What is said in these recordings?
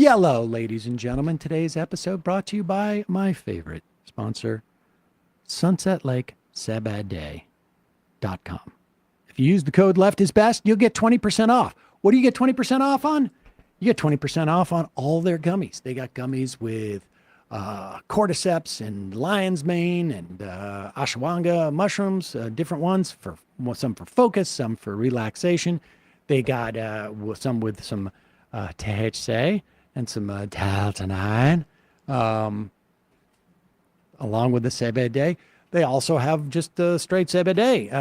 Yellow, ladies and gentlemen. Today's episode brought to you by my favorite sponsor, sunsetlakesabadday.com. If you use the code LEFTISBEST, you'll get 20% off. What do you get 20% off on? You get 20% off on all their gummies. They got gummies with cordyceps and lion's mane and ashwagandha mushrooms, different ones, for some for focus, some for relaxation. They got some with some THC and some Taltanine, along with the CBD. They also have just straight CBD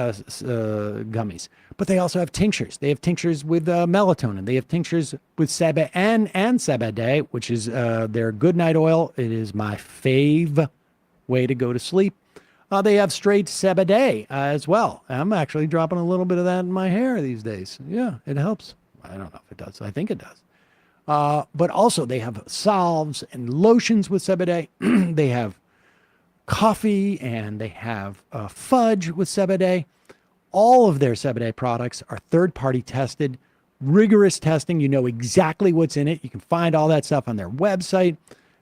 gummies, but they also have tinctures. They have tinctures with melatonin. They have tinctures with CBD and CBD, which is their good night oil. It is my fave way to go to sleep. They have straight CBD as well. I'm actually dropping a little bit of that in my hair these days. Yeah, it helps. I don't know if it does. I think it does. But also they have salves and lotions with CBD. They have coffee and they have fudge with CBD. All of their CBD products are third-party tested, rigorous testing. You know exactly what's in it. You can find all that stuff on their website.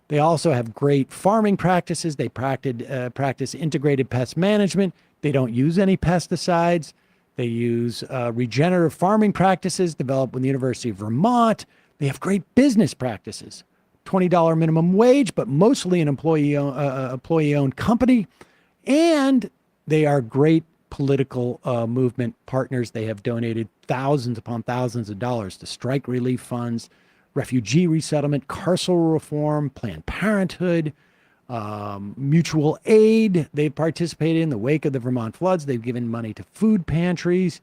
They also have great farming practices. They practice integrated pest management. They don't use any pesticides. They use regenerative farming practices developed with the University of Vermont. They have great business practices. $20 minimum wage, but mostly an employee-owned company. And they are great political movement partners. They have donated thousands upon thousands of dollars to strike relief funds, refugee resettlement, carceral reform, Planned Parenthood, mutual aid. They've participated in the wake of the Vermont floods. They've given money to food pantries,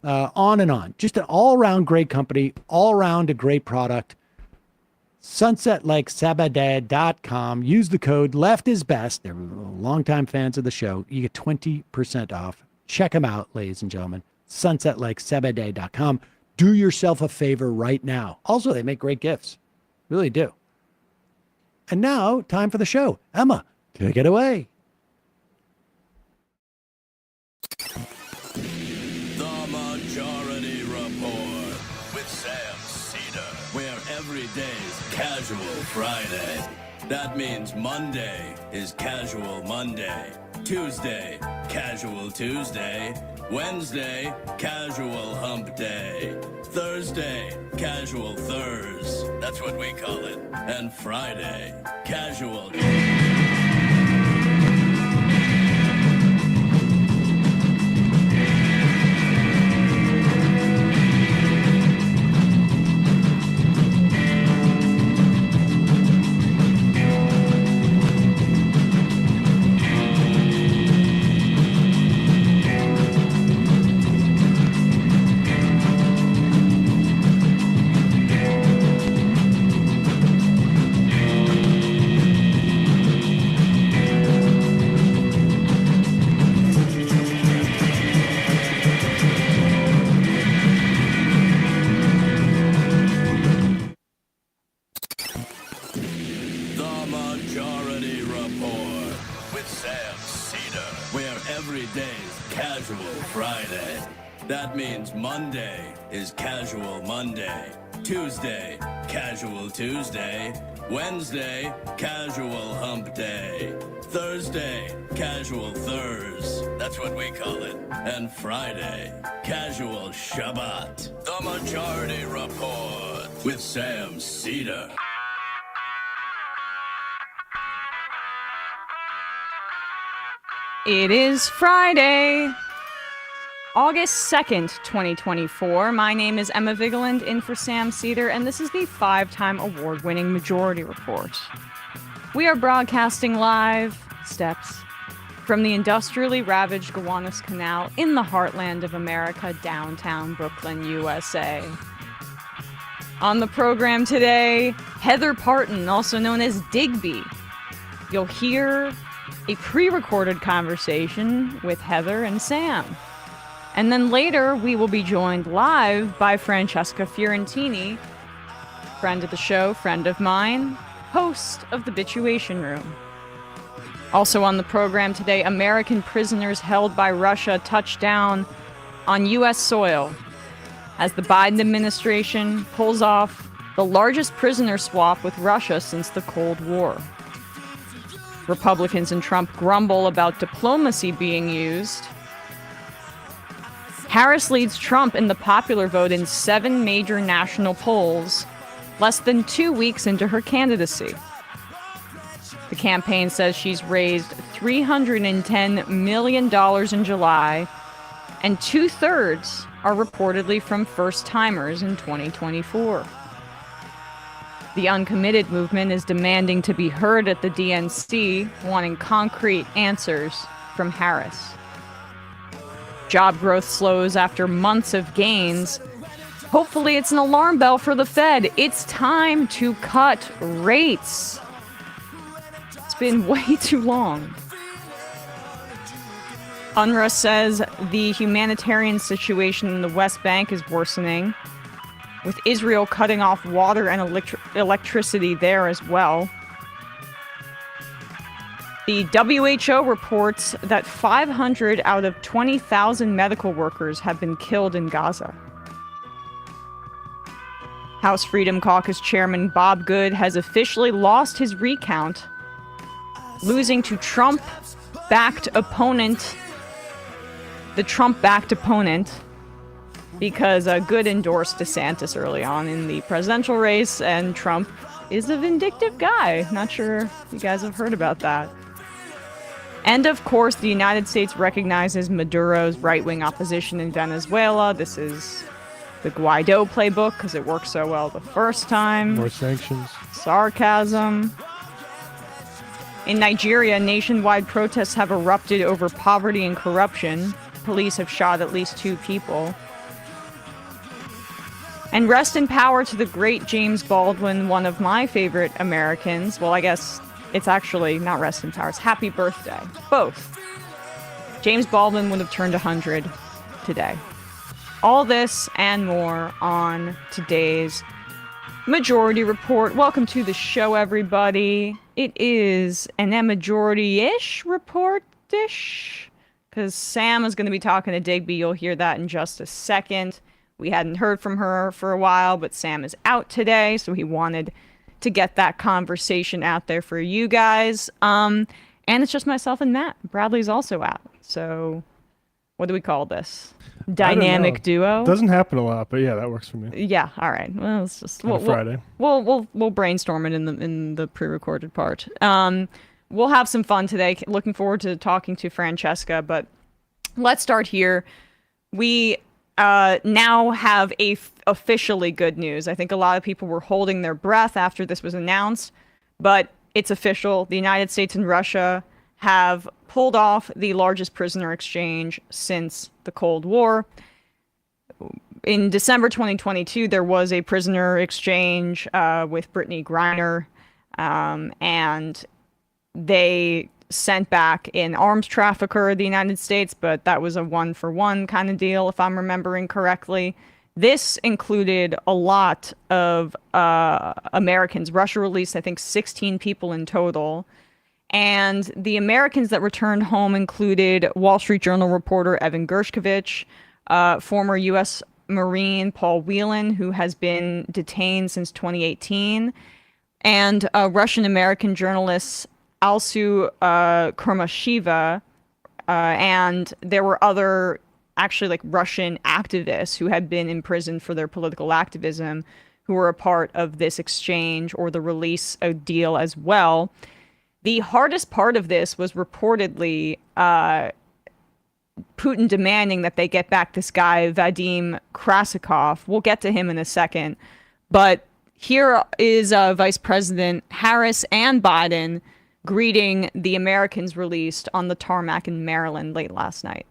on and on. Just an all-around great company, all-around a great product. sunsetlakesabadday.com. Use the code LEFTISBEST. They're longtime fans of the show. You get 20% off. Check them out, ladies and gentlemen. sunsetlakesabadday.com. Do yourself a favor right now. Also, they make great gifts. Really do. And now, time for the show. Emma, take it away. The Majority Report with Sam Seder, where every day's Casual Friday. That means Monday is Casual Monday, Tuesday, Casual Tuesday, Wednesday, Casual Hump Day, Thursday, Casual Thurs, that's what we call it, and Friday, Casual... That means Monday is Casual Monday, Tuesday, Casual Tuesday, Wednesday, Casual Hump Day, Thursday, Casual Thurs, that's what we call it, and Friday, Casual Shabbat. The Majority Report with Sam Seder. It is Friday, August 2nd, 2024. My name is Emma Vigeland, in for Sam Seder, and this is the 5-time award-winning Majority Report. We are broadcasting live, from the industrially ravaged Gowanus Canal in the heartland of America, downtown Brooklyn, USA. On the program today, Heather Parton, also known as Digby. You'll hear a pre-recorded conversation with Heather and Sam. And then later, we will be joined live by Francesca Fiorentini, friend of the show, friend of mine, host of the Bitchuation Room. Also on the program today, American prisoners held by Russia touch down on U.S. soil as the Biden administration pulls off the largest prisoner swap with Russia since the Cold War. Republicans and Trump grumble about diplomacy being used. Harris leads Trump in the popular vote in 7 major national polls, less than 2 weeks into her candidacy. The campaign says she's raised $310 million in July, and 2/3 are reportedly from first-timers in 2024. The uncommitted movement is demanding to be heard at the DNC, wanting concrete answers from Harris. Job growth slows after months of gains. Hopefully it's an alarm bell for the Fed. It's time to cut rates. It's been way too long. UNRWA says the humanitarian situation in the West Bank is worsening, with Israel cutting off water and electricity there as well. The WHO reports that 500 out of 20,000 medical workers have been killed in Gaza. House Freedom Caucus Chairman Bob Good has officially lost his recount, losing to the Trump-backed opponent, because Good endorsed DeSantis early on in the presidential race, and Trump is a vindictive guy. Not sure if you guys have heard about that. And of course, the United States recognizes Maduro's right-wing opposition in Venezuela. This is the Guaido playbook, because it worked so well the first time. More sanctions. Sarcasm. In Nigeria, nationwide protests have erupted over poverty and corruption. Police have shot at least 2 people. And rest in power to the great James Baldwin, one of my favorite Americans. Well, I guess it's actually not rest in power. It's happy birthday. Both. James Baldwin would have turned 100 today. All this and more on today's Majority Report. Welcome to the show, everybody. It is an majority-ish report-ish, because Sam is going to be talking to Digby. You'll hear that in just a second. We hadn't heard from her for a while, but Sam is out today, so he wanted to get that conversation out there for you guys. And it's just myself and Matt. Bradley's also out. So what do we call this? Dynamic duo? Doesn't happen a lot, but yeah, that works for me. Yeah, all right. Well, it's just On a Friday. We'll brainstorm it in the pre-recorded part. We'll have some fun today. Looking forward to talking to Francesca, but let's start here. We now have officially good news. I think a lot of people were holding their breath after this was announced, but it's official. The United States and Russia have pulled off the largest prisoner exchange since the Cold War. In December 2022, there was a prisoner exchange with Brittany Griner, and they sent back an arms trafficker, the United States, but that was a one-for-one kind of deal, if I'm remembering correctly. This included a lot of Americans. Russia released, I think, 16 people in total. And the Americans that returned home included Wall Street Journal reporter Evan Gershkovich, former U.S. Marine Paul Whelan, who has been detained since 2018, and Russian-American journalist Alsu Kurmashiva, and there were other, actually, like Russian activists who had been imprisoned for their political activism, who were a part of this exchange or the release deal as well. The hardest part of this was reportedly Putin demanding that they get back this guy, Vadim Krasikov. We'll get to him in a second. But here is Vice President Harris and Biden greeting the Americans released on the tarmac in Maryland late last night.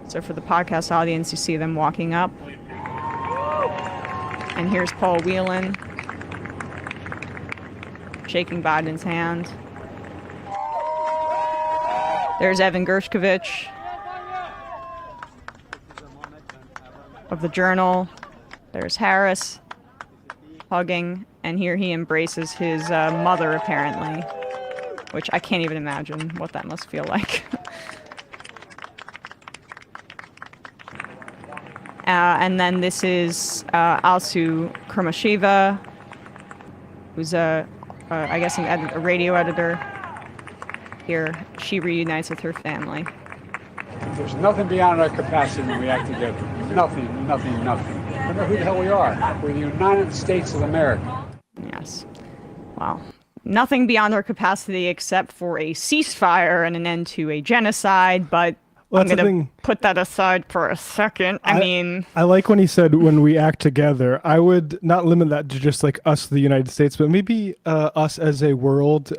So for the podcast audience, you see them walking up. And here's Paul Whelan shaking Biden's hand. There's Evan Gershkovich of the Journal. There's Harris hugging, and here he embraces his mother, apparently, which I can't even imagine what that must feel like. And then this is Alsu Kurmasheva, who's I guess a radio editor. Here, she reunites with her family. There's nothing beyond our capacity when we act together. Nothing, nothing, nothing. I don't know who the hell we are. We're the United States of America. Yes. Wow. Nothing beyond our capacity except for a ceasefire and an end to a genocide, but Well, I'm that's the going to thing. put that aside for a second. I mean, I like when he said when we act together. I would not limit that to just like us, the United States, but maybe us as a world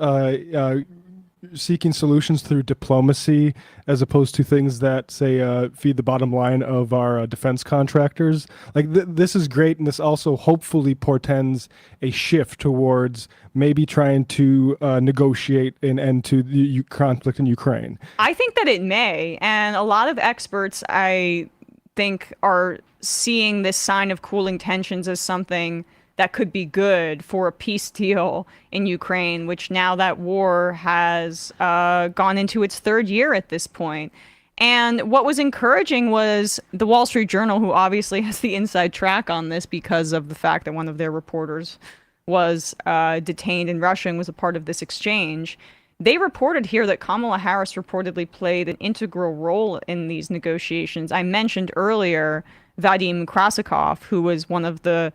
seeking solutions through diplomacy as opposed to things that say feed the bottom line of our defense contractors. Like this is great, and this also hopefully portends a shift towards maybe trying to negotiate an end to the conflict in Ukraine. I think that it may, and a lot of experts, I think, are seeing this sign of cooling tensions as something that could be good for a peace deal in Ukraine, which now that war has gone into its third year at this point. And what was encouraging was the Wall Street Journal, who obviously has the inside track on this because of the fact that one of their reporters was detained in Russia and was a part of this exchange. They reported here that Kamala Harris reportedly played an integral role in these negotiations. I mentioned earlier Vadim Krasikov, who was one of the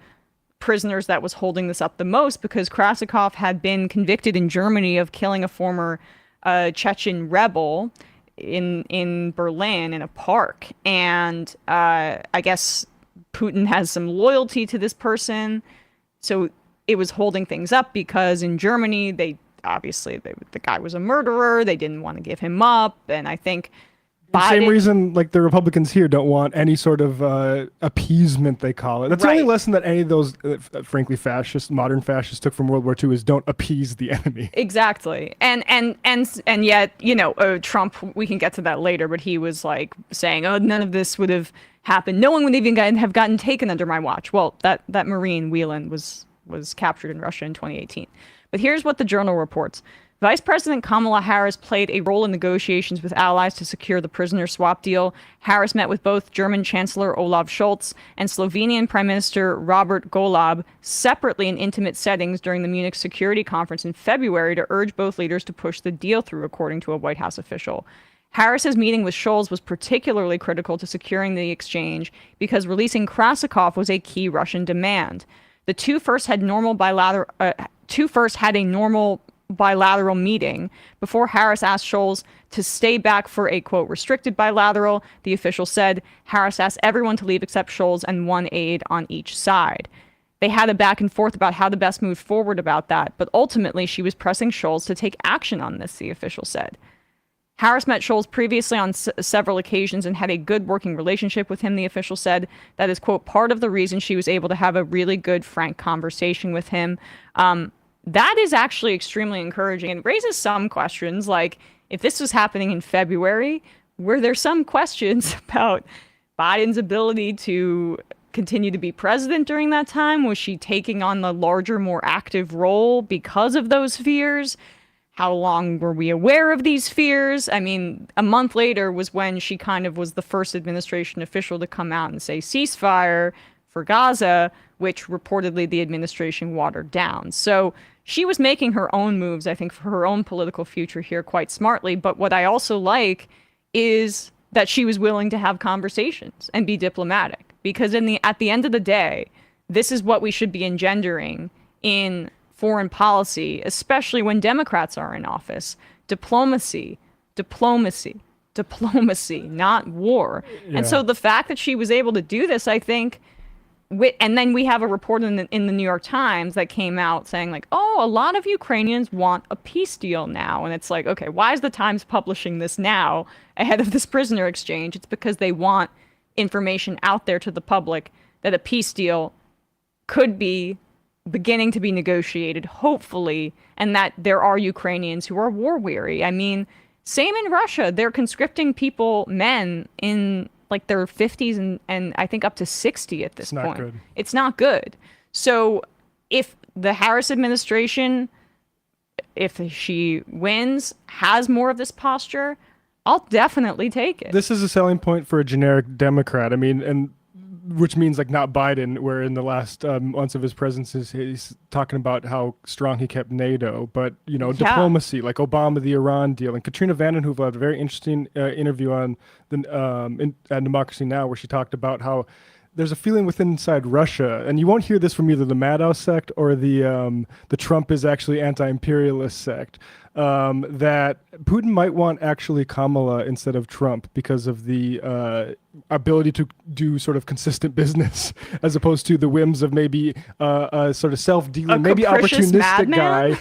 prisoners that was holding this up the most, because Krasikov had been convicted in Germany of killing a former Chechen rebel in Berlin in a park. And I guess Putin has some loyalty to this person. So it was holding things up because in Germany, the guy was a murderer. They didn't want to give him up. And I think Same reason, like the Republicans here don't want any sort of appeasement, they call it. That's the only lesson that any of those, frankly, modern fascists took from World War II is don't appease the enemy. Exactly. And yet, Trump, we can get to that later, but he was like saying, oh, none of this would have happened. No one would even have gotten taken under my watch. Well, that Marine Whelan was captured in Russia in 2018. But here's what the Journal reports. Vice President Kamala Harris played a role in negotiations with allies to secure the prisoner swap deal. Harris met with both German Chancellor Olaf Scholz and Slovenian Prime Minister Robert Golob separately in intimate settings during the Munich Security Conference in February to urge both leaders to push the deal through, according to a White House official. Harris's meeting with Scholz was particularly critical to securing the exchange because releasing Krasikov was a key Russian demand. The two first had a normal bilateral meeting before Harris asked Scholz to stay back for a, quote, restricted bilateral. The official said Harris asked everyone to leave except Scholz and one aide on each side. They had a back and forth about how to best move forward about that, but ultimately she was pressing Scholz to take action on this, the official said. Harris met Scholz previously on several occasions and had a good working relationship with him, the official said. That is, quote, part of the reason she was able to have a really good, frank conversation with him. That is actually extremely encouraging and raises some questions. Like, if this was happening in February, were there some questions about Biden's ability to continue to be president during that time? Was she taking on the larger, more active role because of those fears? How long were we aware of these fears? I mean, a month later was when she kind of was the first administration official to come out and say ceasefire for Gaza, which reportedly the administration watered down. So she was making her own moves, I think, for her own political future here quite smartly. But what I also like is that she was willing to have conversations and be diplomatic, because at the end of the day, this is what we should be engendering in foreign policy, especially when Democrats are in office. Diplomacy, diplomacy, diplomacy, not war. Yeah. And so the fact that she was able to do this, I think, and then we have a report in the New York Times that came out saying like, oh, a lot of Ukrainians want a peace deal now. And it's like, okay, why is the Times publishing this now ahead of this prisoner exchange? It's because they want information out there to the public that a peace deal could be beginning to be negotiated, hopefully, and that there are Ukrainians who are war weary. I mean, same in Russia. They're conscripting men in like their 50s and I think up to 60 at this point. Good. It's not good. So if the Harris administration, if she wins, has more of this posture, I'll definitely take it. This is a selling point for a generic Democrat. I mean, and which means like not Biden, where in the last months of his presidency, he's talking about how strong he kept NATO, but diplomacy, like Obama, the Iran deal, and Katrina vanden Heuvel had a very interesting interview on the at Democracy Now, where she talked about how there's a feeling inside Russia, and you won't hear this from either the Maddow sect or the Trump is actually anti-imperialist sect, that Putin might want actually Kamala instead of Trump because of the ability to do sort of consistent business as opposed to the whims of maybe a sort of self-dealing, maybe opportunistic madman? guy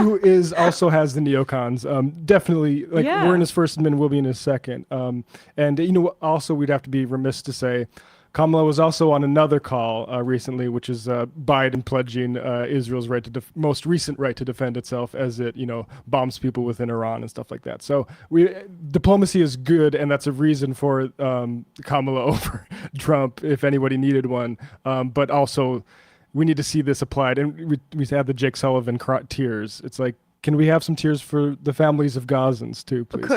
who also has the neocons. Definitely, we're in his first and we'll be in his second. And also we'd have to be remiss to say Kamala was also on another call recently, which is Biden pledging Israel's most recent right to defend itself as it, bombs people within Iran and stuff like that. So diplomacy is good, and that's a reason for Kamala over Trump if anybody needed one. But also, we need to see this applied, and we had the Jake Sullivan tears. It's like, can we have some tears for the families of Gazans too, please?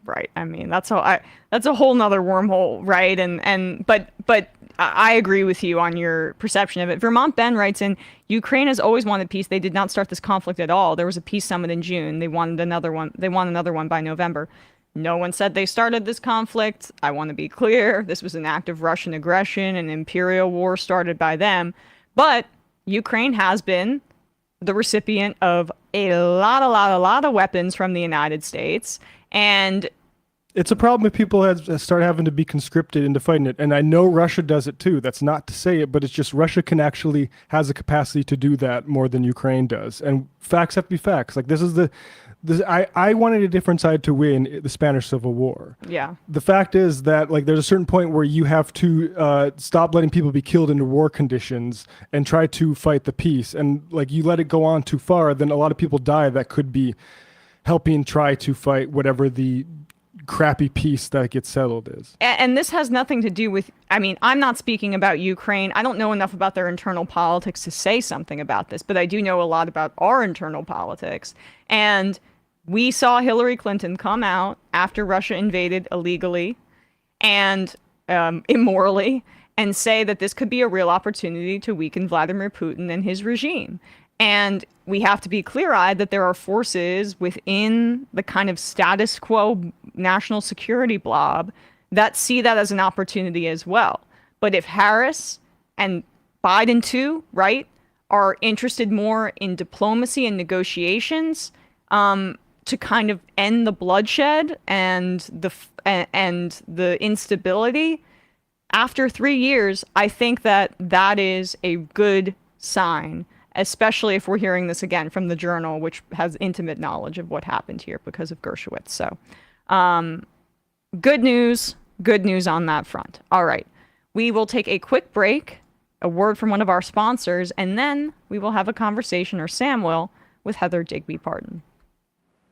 Right. I mean, that's a whole nother wormhole, right? But I agree with you on your perception of it. Vermont Ben writes in, Ukraine has always wanted peace. They did not start this conflict at all. There was a peace summit in June. They wanted another one. They want another one by November. No one said they started this conflict. I want to be clear. This was an act of Russian aggression, an imperial war started by them. But Ukraine has been the recipient of a lot of weapons from the United States. And it's a problem if people start having to be conscripted into fighting it. And I know Russia does it too. That's not to say it, but it's just Russia has the capacity to do that more than Ukraine does. And facts have to be facts. Like I wanted a different side to win the Spanish Civil War. Yeah. The fact is that there's a certain point where you have to stop letting people be killed into war conditions and try to fight the peace. And you let it go on too far, then a lot of people die that could be helping try to fight whatever the crappy peace that gets settled is. And this has nothing to do with, I'm not speaking about Ukraine. I don't know enough about their internal politics to say something about this, but I do know a lot about our internal politics. And we saw Hillary Clinton come out after Russia invaded illegally and immorally and say that this could be a real opportunity to weaken Vladimir Putin and his regime. And we have to be clear-eyed that there are forces within the kind of status quo national security blob that see that as an opportunity as well. But if Harris and Biden too, right, are interested more in diplomacy and negotiations to kind of end the bloodshed and the instability, after 3 years, I think that is a good sign, especially if we're hearing this again from the Journal, which has intimate knowledge of what happened here because of Dershowitz. So good news on that front. All right. We will take a quick break, a word from one of our sponsors, and then we will have a conversation, or Sam will, with Heather Digby Parton.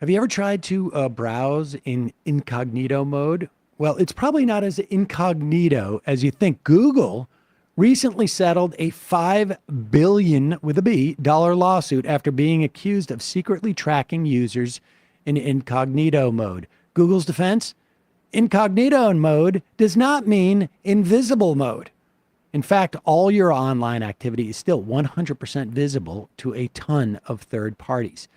Have you ever tried to browse in incognito mode? Well, it's probably not as incognito as you think. Google recently settled a $5 billion with a B lawsuit after being accused of secretly tracking users in incognito mode. Google's defense? Incognito mode does not mean invisible mode. In fact, all your online activity is still 100% visible to a ton of third parties.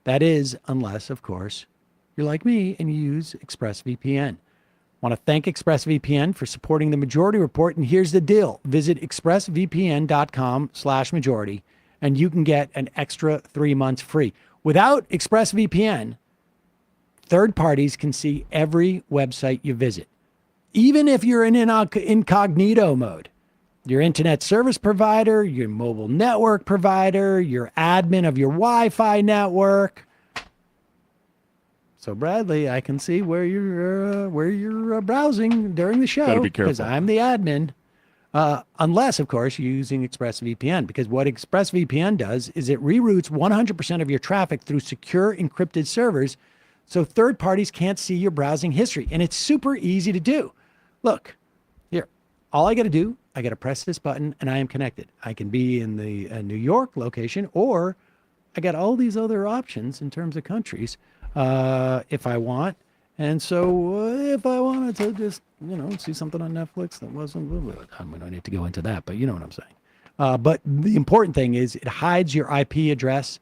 That is, unless, of course, you're like me and you use ExpressVPN. Want to thank ExpressVPN for supporting the Majority Report, and here's the deal. Visit expressvpn.com/majority, and you can get an extra 3 months free. Without ExpressVPN, third parties can see every website you visit, even if you're in incognito mode. Your internet service provider, your mobile network provider, your admin of your Wi-Fi network. So Bradley, I can see where you're browsing during the show. Gotta be careful. Because I'm the admin. Unless, of course, you're using ExpressVPN, because what ExpressVPN does is it reroutes 100% of your traffic through secure encrypted servers, so third parties can't see your browsing history. And it's super easy to do. Look, here, all I got to do, I got to press this button and I am connected. I can be in the New York location, or I got all these other options in terms of countries if I want. And so if I wanted to just, see something on Netflix that wasn't, we don't need to go into that, but you know what I'm saying. But the important thing is it hides your IP address,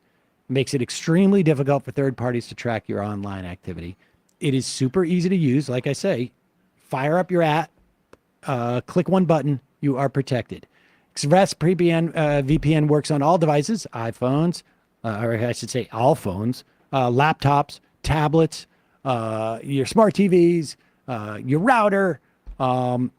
makes it extremely difficult for third parties to track your online activity. It is super easy to use. Like I say, fire up your app, click one button, you are protected. ExpressVPN VPN works on all devices, iPhones, or I should say all phones, laptops, tablets, your smart TVs, your router, so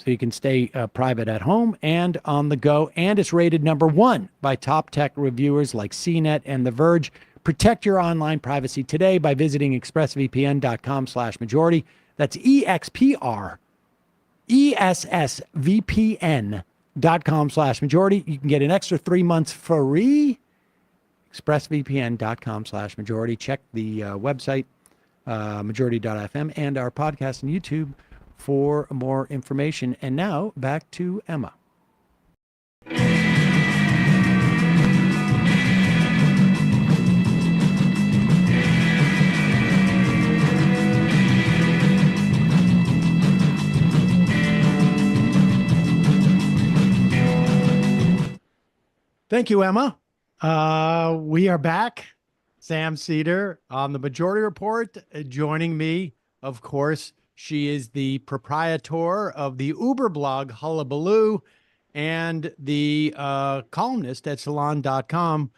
you can stay private at home and on the go. And it's rated #1 by top tech reviewers like CNET and The Verge. Protect your online privacy today by visiting expressvpn.com/majority. That's EXPRESSVPN.com/majority. You can get an extra 3 months free. expressvpn.com/majority. Check the website, majority.fm, and our podcast on YouTube for more information. And now back to Emma. Thank you, Emma. We are back. Sam Seder on the Majority Report. Joining me, of course, she is the proprietor of the Uber blog Hullabaloo and the columnist at salon.com,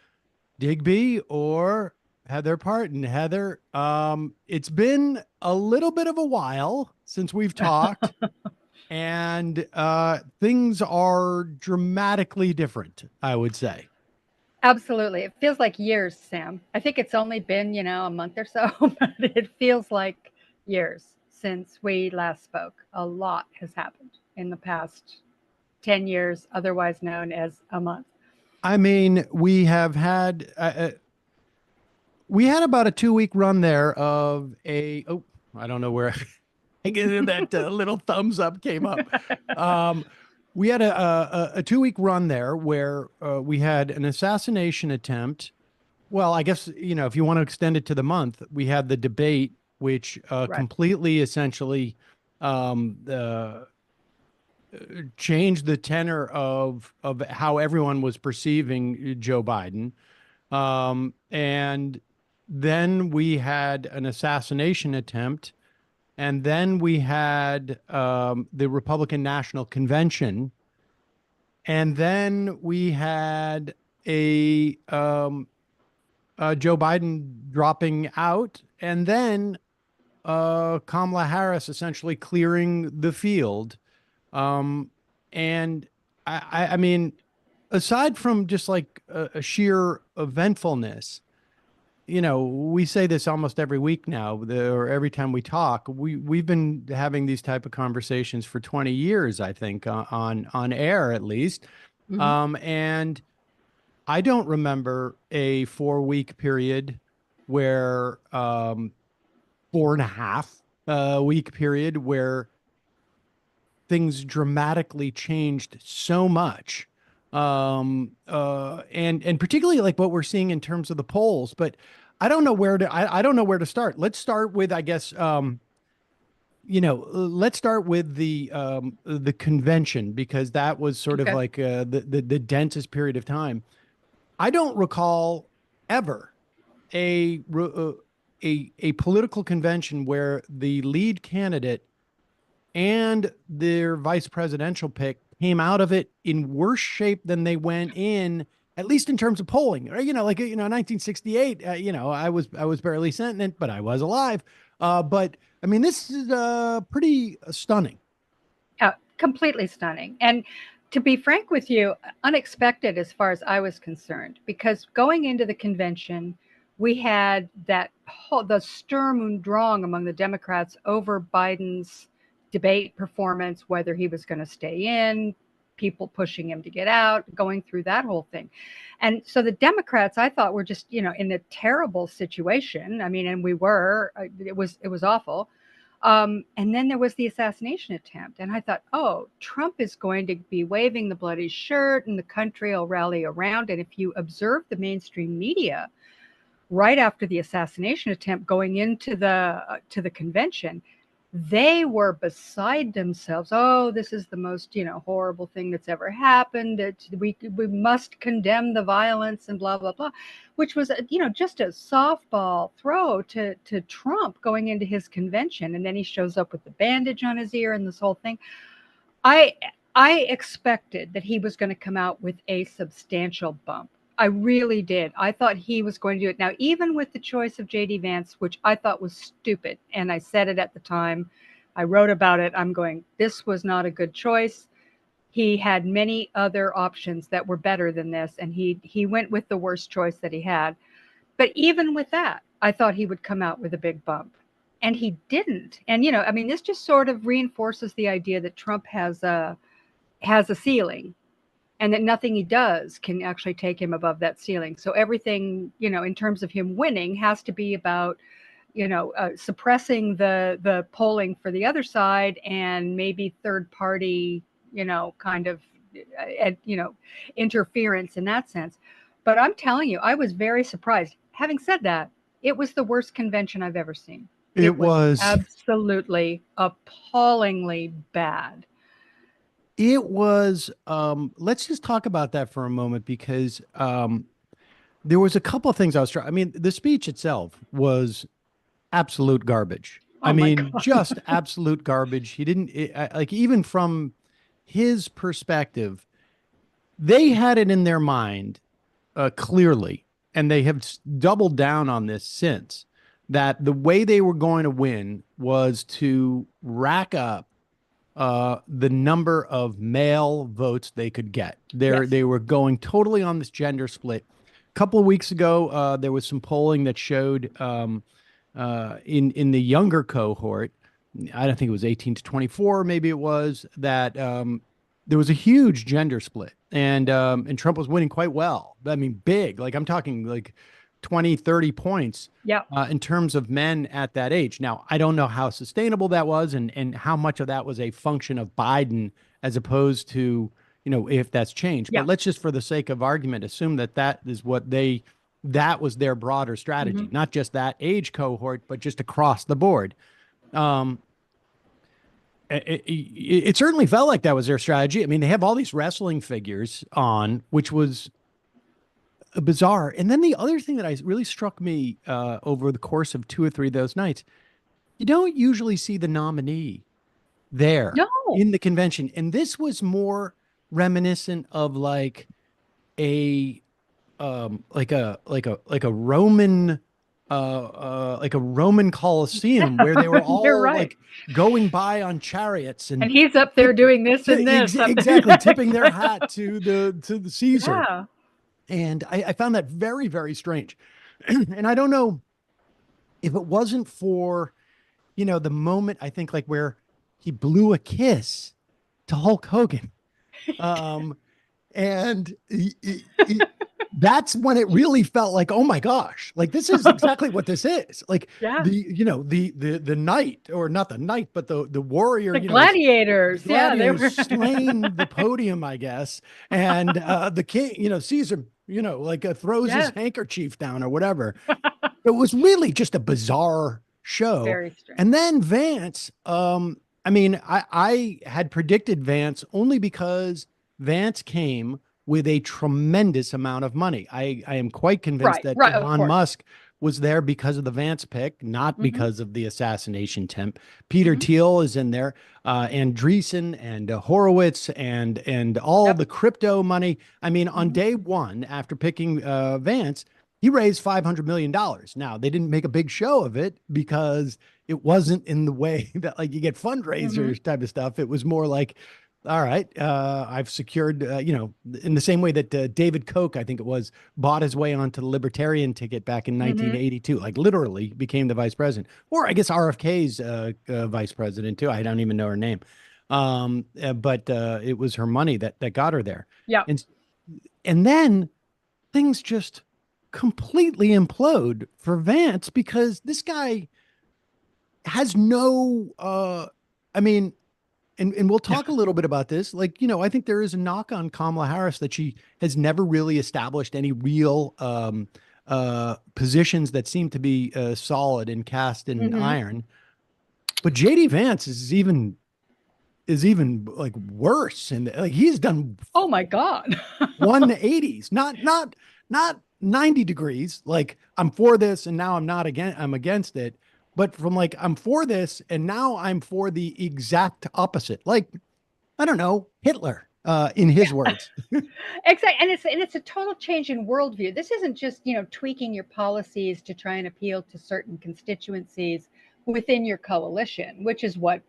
Digby or Heather Parton. Heather, it's been a little bit of a while since we've talked. And things are dramatically different, I would say. Absolutely. It feels like years, Sam. I think it's only been, a month or so, but it feels like years since we last spoke. A lot has happened in the past 10 years, otherwise known as a month. I mean, we have had about a 2-week run there of I don't know where that little thumbs up came up. We had a 2-week run there where we had an assassination attempt. Well, I guess, if you want to extend it to the month, we had the debate, which completely essentially changed the tenor of how everyone was perceiving Joe Biden. And then we had an assassination attempt. And then we had the Republican National Convention. And then we had a Joe Biden dropping out. And then Kamala Harris essentially clearing the field. And I mean, aside from just like a sheer eventfulness, we say this almost every week now, or every time we talk. We've been having these type of conversations for 20 years, I think, on air at least. Mm-hmm. And I don't remember a 4-week period where 4.5 week period where things dramatically changed so much. And particularly like what we're seeing in terms of the polls, but I don't know where to, I don't know where to start. Let's start with, I guess, let's start with the convention, because that was sort of like the densest period of time. I don't recall ever a political convention where the lead candidate and their vice presidential pick came out of it in worse shape than they went in, at least in terms of polling. Or, 1968, I was barely sentient, but I was alive. But I mean, this is pretty stunning. Completely stunning. And to be frank with you, unexpected as far as I was concerned, because going into the convention, we had the Sturm und Drang among the Democrats over Biden's debate performance, whether he was going to stay in, people pushing him to get out, going through that whole thing. And so the Democrats, I thought, were just, in a terrible situation. I mean, and we were, it was awful. And then there was the assassination attempt. And I thought, oh, Trump is going to be waving the bloody shirt and the country will rally around. And if you observe the mainstream media, right after the assassination attempt, going into the convention, they were beside themselves. Oh, this is the most, horrible thing that's ever happened. We must condemn the violence and blah blah blah, which was just a softball throw to Trump going into his convention, and then he shows up with the bandage on his ear and this whole thing. I I expected that he was going to come out with a substantial bump. I really did. I thought he was going to do it. Now, even with the choice of JD Vance, which I thought was stupid, and I said it at the time, I wrote about it. I'm going, this was not a good choice. He had many other options that were better than this, and he went with the worst choice that he had. But even with that, I thought he would come out with a big bump, and he didn't. And I mean, this just sort of reinforces the idea that Trump has a ceiling, and that nothing he does can actually take him above that ceiling. So everything, in terms of him winning, has to be about, suppressing the polling for the other side, and maybe third party, kind of, interference in that sense. But I'm telling you, I was very surprised. Having said that, it was the worst convention I've ever seen. It was absolutely appallingly bad. It was, let's just talk about that for a moment, because there was a couple of things I was trying. I mean, the speech itself was absolute garbage. Oh I my mean, God. just absolute garbage. He didn't, like, even from his perspective, they had it in their mind clearly, and they have doubled down on this since, that the way they were going to win was to rack up the number of male votes they could get. Yes. They were going totally on this gender split. A couple of weeks ago, there was some polling that showed in the younger cohort, I don't think it was 18 to 24, maybe it was, that there was a huge gender split, and Trump was winning quite well. I mean, big, like I'm talking like 20, 30 points in terms of men at that age. Now, I don't know how sustainable that was, and how much of that was a function of Biden as opposed to, if that's changed. Yeah. But let's just, for the sake of argument, assume that that is what that was their broader strategy, not just that age cohort, but just across the board. It certainly felt like that was their strategy. I mean, they have all these wrestling figures on, which was bizarre. And then the other thing that really struck me over the course of 2 or 3 of those nights, you don't usually see the nominee there in the convention. And this was more reminiscent of like a Roman like a Roman Colosseum, where they were all right. like going by on chariots, and he's up there doing this and this. exactly, tipping their hat to the Caesar. Yeah. And I found that very, very strange. And I don't know if it wasn't for, the moment, I think, like where he blew a kiss to Hulk Hogan. And that's when it really felt like, oh my gosh, like this is exactly what this is. Like the knight, or not the knight, but the warrior, the gladiators. gladiators, They were slain the podium, I guess. And the king, Caesar, like throws his handkerchief down or whatever. It was really just a bizarre show. Very strange. And then Vance, I mean, I had predicted Vance only because Vance came with a tremendous amount of money. I am quite convinced that Elon Musk was there because of the Vance pick, not because of the assassination attempt. Peter Thiel is in there, Andreessen and Horowitz and all the crypto money. I mean, on day one, after picking Vance, he raised $500 million. Now, they didn't make a big show of it because it wasn't in the way that like you get fundraisers type of stuff. It was more like, all right, I've secured, in the same way that David Koch, I think it was, bought his way onto the Libertarian ticket back in 1982, like literally became the vice president. Or I guess RFK's vice president too. I don't even know her name. But it was her money that got her there. Yeah. And then things just completely implode for Vance, because this guy has no, I mean, and we'll talk a little bit about this. Like, I think there is a knock on Kamala Harris that she has never really established any real positions that seem to be solid and cast in Mhm. iron. But JD Vance is even like worse, and like he's done Oh my God. 180s, not 90 degrees. Like I'm for this, and now I'm against it. But from like I'm for this, and now I'm for the exact opposite. Like I don't know, Hitler, in his words. Exactly. And it's a total change in worldview. This isn't just, tweaking your policies to try and appeal to certain constituencies within your coalition, which is what,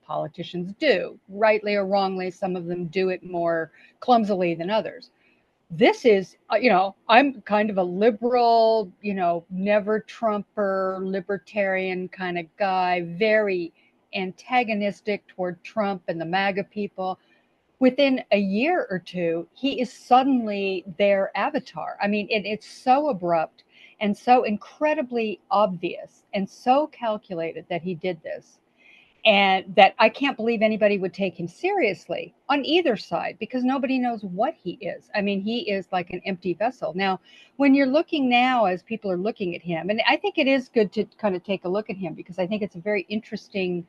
politicians do. Rightly or wrongly, some of them do it more clumsily than others. This is, I'm kind of a liberal, never Trumper, libertarian kind of guy, very antagonistic toward Trump and the MAGA people. Within a year or two, he is suddenly their avatar. I mean, it's so abrupt and so incredibly obvious and so calculated that he did this. And that I can't believe anybody would take him seriously on either side because nobody knows what he is. I mean, he is like an empty vessel. Now, when you're looking now, as people are looking at him, and I think it is good to kind of take a look at him because I think it's a very interesting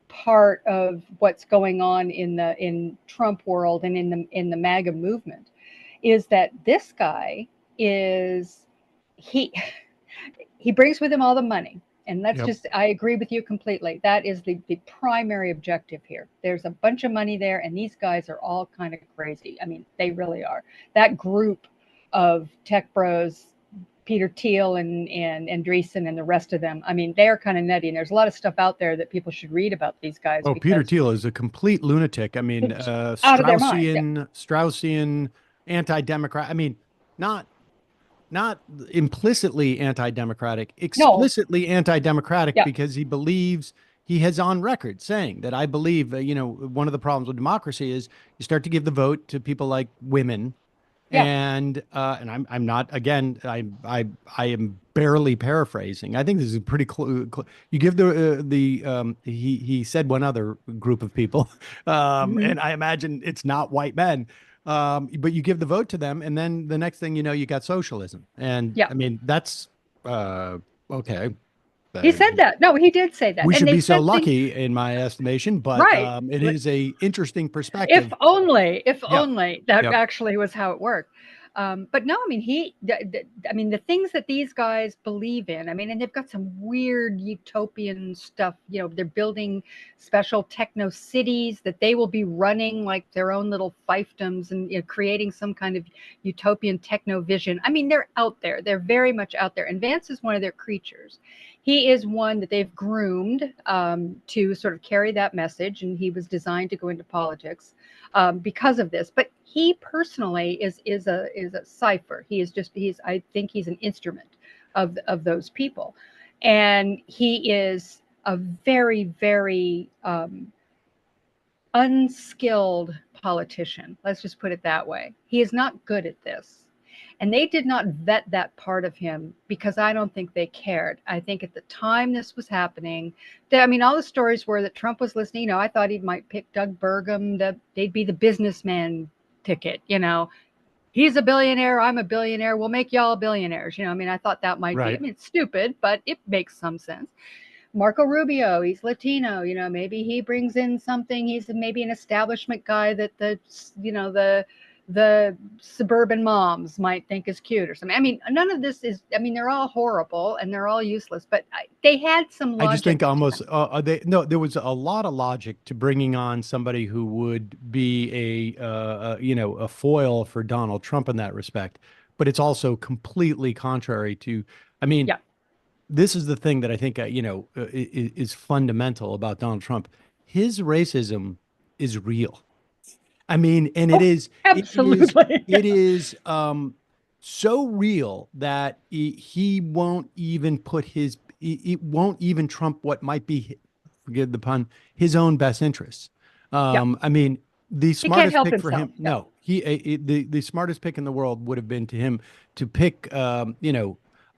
part of what's going on in Trump world and in the MAGA movement, is that this guy is he he brings with him all the money. And that's Yep. just, I agree with you completely. That is the primary objective here. There's a bunch of money there, and these guys are all kind of crazy. I mean, they really are. That group of tech bros, Peter Thiel and Andreessen and the rest of them, I mean, they're kind of nutty. And there's a lot of stuff out there that people should read about these guys Oh, Peter because Thiel is a complete lunatic. I mean, it's out of their mind. Yeah. Straussian, anti-democrat. I mean, not implicitly anti-democratic, No. explicitly anti-democratic, Yeah. because he has on record saying that I believe, one of the problems with democracy is you start to give the vote to people like women. Yeah. And I'm not, again, I am barely paraphrasing. I think this is pretty you give he said one other group of people, Mhm. and I imagine it's not white men. But you give the vote to them, and then the next thing you know, you got socialism. And Yeah. I mean, that's okay. He Uh, said that. No, he did say that. we And should be they've so said things lucky, in my estimation, but right. it is a interesting If perspective. if Yep. only that Yep. actually was how it worked. But no, I mean, I mean, the things that these guys believe in, I mean, and they've got some weird utopian stuff. They're building special techno cities that they will be running like their own little fiefdoms and creating some kind of utopian techno vision. I mean, they're out there. They're very much out there. And Vance is one of their creatures. He is one that they've groomed to sort of carry that message, and he was designed to go into politics because of this. But he personally is a cipher. I think he's an instrument of those people, and he is a very very unskilled politician. Let's just put it that way. He is not good at this. And they did not vet that part of him because I don't think they cared. I think at the time this was happening, I mean, all the stories were that Trump was listening. I thought he might pick Doug Burgum. They'd be the businessman ticket. He's a billionaire. I'm a billionaire. We'll make y'all billionaires. I mean, I thought that might be, I Right. mean, it's stupid, but it makes some sense. Marco Rubio, he's Latino, maybe he brings in something. He's maybe an establishment guy that the suburban moms might think is cute or something. I mean, none of this is, I mean, they're all horrible and they're all useless, but they had some I just logic. think almost there was a lot of logic to bringing on somebody who would be a foil for Donald Trump in that respect, but it's also completely contrary to. I mean, Yeah. this is the thing that I think is fundamental about Donald Trump. His racism is real. I mean, and Oh, absolutely. it is so real that he won't even it won't even trump what might be, forgive the pun, his own best interests. Yeah. I mean, the He can't smartest help pick for himself. him, Yeah. no, the smartest pick in the world would have been to him to pick,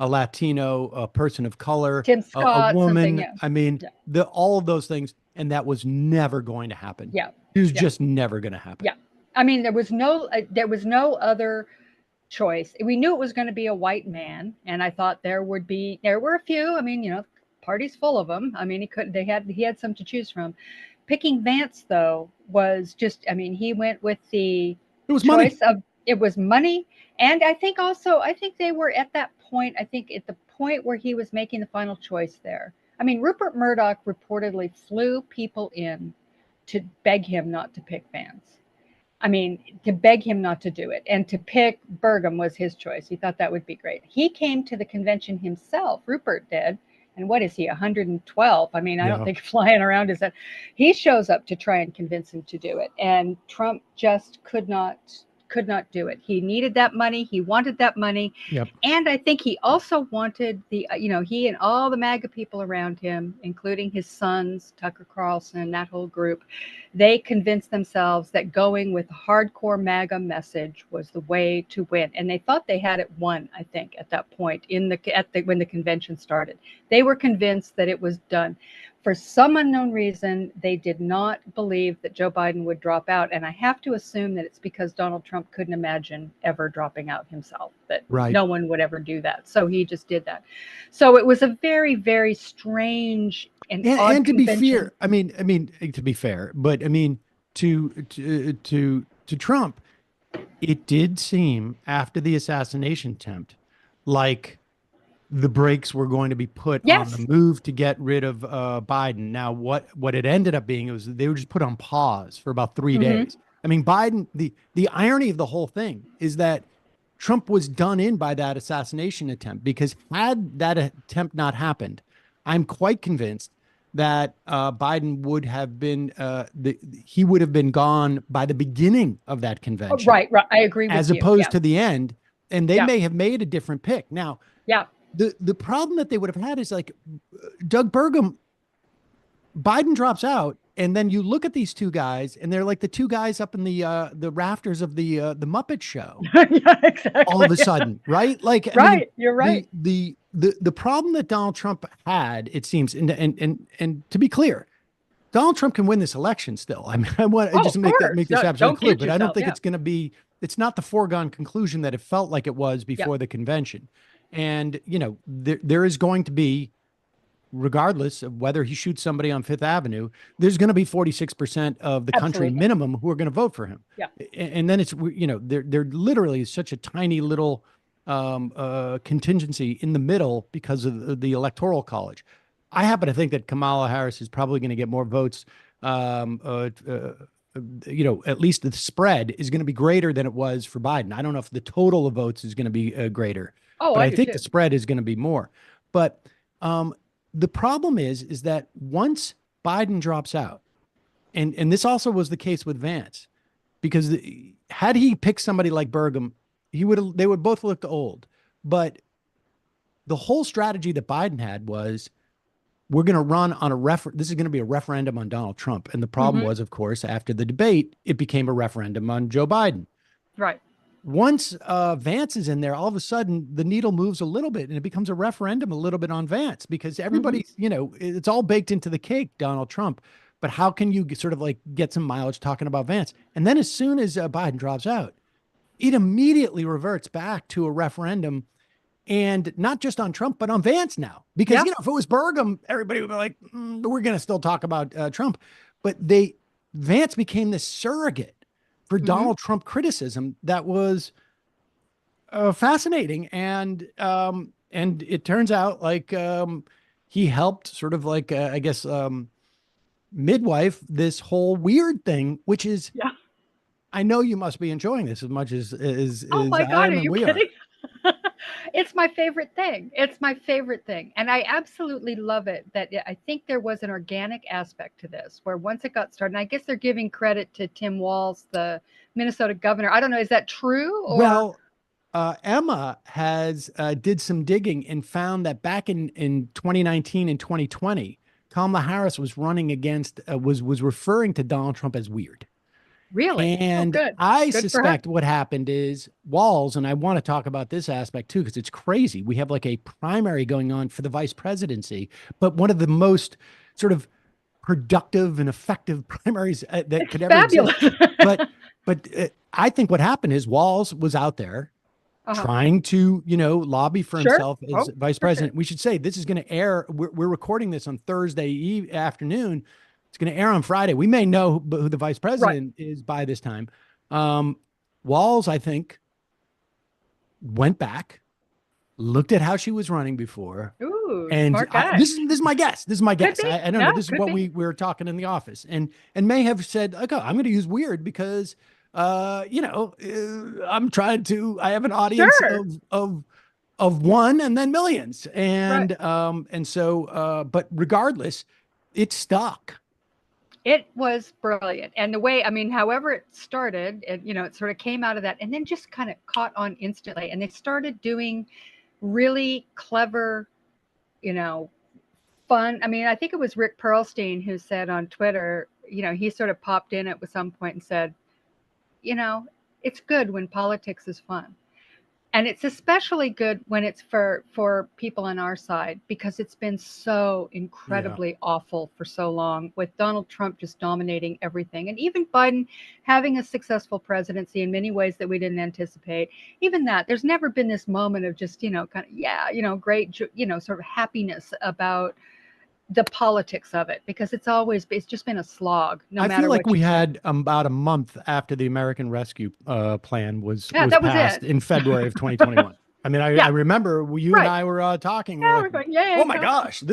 a Latino, a person of color, Tim a Scott, something. woman. Yeah. I mean, Yeah. all of those things, and that was never going to happen. Yeah. It was Yeah. just never going to happen. Yeah. I mean, there was no other choice. We knew it was going to be a white man, and I thought there were a few. I mean, party's full of them. I mean, he had some to choose from. Picking Vance though was just, I mean, he went with the It was money. choice of it was money, and I think they were at that point. I think at the point where he was making the final choice there. I mean, Rupert Murdoch reportedly flew people in to beg him not to pick Vance. I mean, to beg him not to do it, and to pick Burgum was his choice. He thought that would be great. He came to the convention himself. Rupert did. And what is he, 112? I mean, I don't think flying around is that. He shows up to try and convince him to do it. And Trump just could not do it. He needed that money. He wanted that money. Yep. And I think he also wanted he and all the MAGA people around him, including his sons, Tucker Carlson, that whole group, they convinced themselves that going with a hardcore MAGA message was the way to win. And they thought they had it won, I think, at that point when the convention started. They were convinced that it was done. For some unknown reason, they did not believe that Joe Biden would drop out. And I have to assume that it's because Donald Trump couldn't imagine ever dropping out himself, that no one would ever do that. So he just did that. So it was a very, very strange and odd and to convention. be fair, I mean, to be fair, but I mean, to Trump, it did seem after the assassination attempt like the brakes were going to be put on the move to get rid of Biden. Now, what it ended up being was they were just put on pause for about 3 days. I mean, Biden, the irony of the whole thing is that Trump was done in by that assassination attempt, because had that attempt not happened, I'm quite convinced that Biden would have been he would have been gone by the beginning of that convention. Right. I agree with you. As opposed to the end, and they may have made a different pick. Now, the problem that they would have had is like Doug Burgum, Biden drops out, and then you look at these two guys, and they're like the two guys up in the rafters of the Muppet Show. Exactly. All of a sudden, right? Like, right, I mean, you're right. The problem that Donald Trump had, it seems, and to be clear, Donald Trump can win this election still. I mean, I want to just make this absolutely clear, but I don't think it's going to be. It's not the foregone conclusion that it felt like it was before the convention. And, there is going to be, regardless of whether he shoots somebody on Fifth Avenue, there's going to be 46% of the country minimum who are going to vote for him. Yeah. And then it's, they're literally such a tiny little contingency in the middle because of the Electoral College. I happen to think that Kamala Harris is probably going to get more votes. At least the spread is going to be greater than it was for Biden. I don't know if the total of votes is going to be greater. But I think the spread is going to be more. But the problem is that once Biden drops out, and this also was the case with Vance, because had he picked somebody like Burgum, they would both look old. But the whole strategy that Biden had was, we're going to run on this is going to be a referendum on Donald Trump. And the problem was, of course, after the debate, it became a referendum on Joe Biden. Right. Once Vance is in there, all of a sudden the needle moves a little bit and it becomes a referendum a little bit on Vance, because everybody's, it's all baked into the cake, Donald Trump. But how can you sort of like get some mileage talking about Vance? And then as soon as Biden drops out, it immediately reverts back to a referendum, and not just on Trump, but on Vance now. Because, if it was Burgum, everybody would be like, we're going to still talk about Trump. But Vance became this surrogate for Donald Trump criticism that was fascinating. And it turns out like he helped sort of like, midwife this whole weird thing, which is, I know you must be enjoying this as much as oh my God, are you kidding? It's my favorite thing. It's my favorite thing. And I absolutely love it that I think there was an organic aspect to this, where once it got started, and I guess they're giving credit to Tim Walz, the Minnesota governor. I don't know. Is that true? Or? Well, Emma did some digging and found that back in 2019 and 2020, Kamala Harris was running against, was referring to Donald Trump as weird. Really? And I suspect what happened is Walz, and I want to talk about this aspect too, because it's crazy. We have like a primary going on for the vice presidency, but one of the most sort of productive and effective primaries that could ever exist. But I think what happened is Walz was out there trying to, lobby for Sure. himself as Oh, vice for sure. president. We should say this is going to air. We're recording this on Thursday afternoon. It's going to air on Friday. We may know who the vice president is by this time. Walls, I think, went back, looked at how she was running before. Ooh, And smart guy. this is my guess. This is my guess. Could be. I don't know. This is Could what be. we were talking in the office, and may have said, okay, I'm going to use weird because, I'm trying to. I have an audience Sure. of one and then millions, and so, but regardless, it stuck. It was brilliant. And the way, I mean, however it started, it sort of came out of that and then just kind of caught on instantly. And they started doing really clever, fun. I mean, I think it was Rick Perlstein who said on Twitter, he sort of popped in at some point and said, it's good when politics is fun. And it's especially good when it's for people on our side, because it's been so incredibly awful for so long, with Donald Trump just dominating everything. And even Biden having a successful presidency in many ways that we didn't anticipate. Even that, there's never been this moment of just, great, sort of happiness about the politics of it, because it's just been a slog. No matter I feel like what we you say. had about a month after the American Rescue Plan was that was passed it. in February of 2021. I mean, I remember you and I were talking. Yeah, We're we're like, going, yay, oh my go. gosh,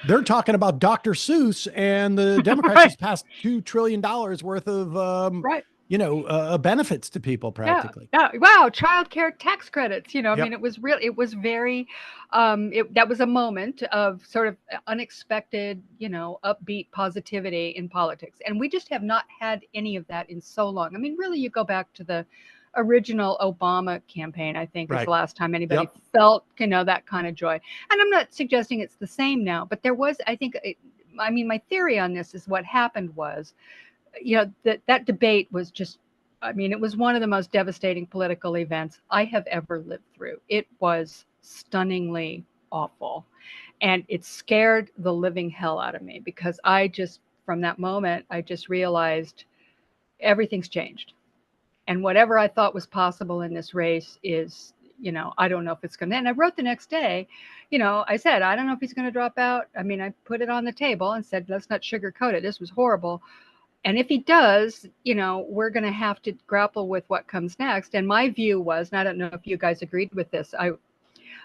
they're talking about Dr. Seuss, and the Democrats just passed $2 trillion worth of benefits to people practically. Yeah. Wow. Child care tax credits. I Yep. mean, it was very, that was a moment of sort of unexpected, upbeat positivity in politics. And we just have not had any of that in so long. I mean, really, you go back to the original Obama campaign, I think, is the last time anybody felt, that kind of joy. And I'm not suggesting it's the same now, but there was, I think, my theory on this is what happened was, that debate was just, it was one of the most devastating political events I have ever lived through. It was stunningly awful. And it scared the living hell out of me, because from that moment, I just realized everything's changed. And whatever I thought was possible in this race is, I don't know if it's going to. And I wrote the next day, I said, I don't know if he's going to drop out. I mean, I put it on the table and said, let's not sugarcoat it. This was horrible. And if he does, we're going to have to grapple with what comes next. And my view was, and I don't know if you guys agreed with this,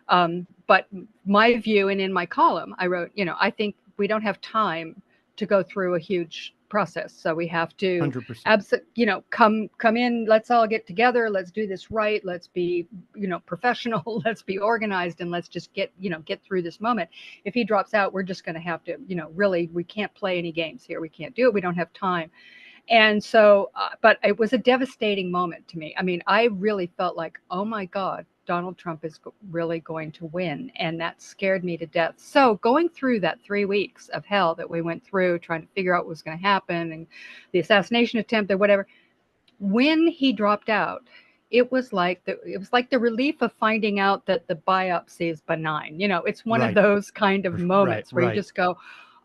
but my view, and in my column, I wrote, I think we don't have time to go through a huge process. So we have to 100%. Come in, let's all get together. Let's do this right. Let's be, professional. Let's be organized, and let's just get through this moment. If he drops out, we're just going to have to, really, we can't play any games here. We can't do it. We don't have time. And so, but it was a devastating moment to me. I mean, I really felt like, oh my God, Donald Trump is really going to win. And that scared me to death. So going through that 3 weeks of hell that we went through, trying to figure out what was going to happen, and the assassination attempt or whatever, when he dropped out, it was like the relief of finding out that the biopsy is benign. It's one of those kind of moments where you just go,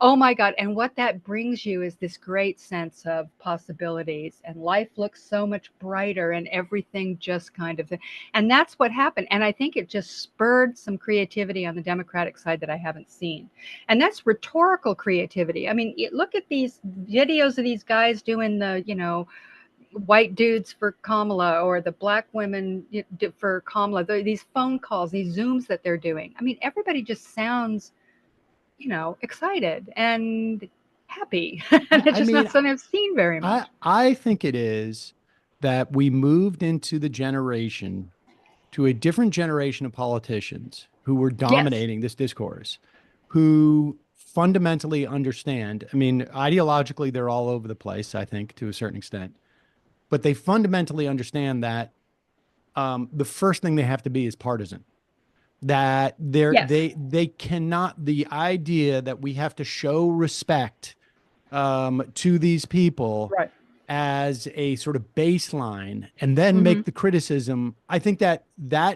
oh my God. And what that brings you is this great sense of possibilities, and life looks so much brighter, and everything just kind of, and that's what happened. And I think it just spurred some creativity on the Democratic side that I haven't seen. And that's rhetorical creativity. I mean, look at these videos of these guys doing the, white dudes for Kamala, or the black women for Kamala, these phone calls, these Zooms that they're doing. I mean, everybody just sounds, excited and happy. And it's just not something I've seen very much. I think it is that we moved into the generation, to a different generation of politicians who were dominating this discourse, who fundamentally understand. I mean, ideologically, they're all over the place, I think, to a certain extent, but they fundamentally understand that the first thing they have to be is partisan. That they cannot, the idea that we have to show respect to these people as a sort of baseline, and then make the criticism. I think that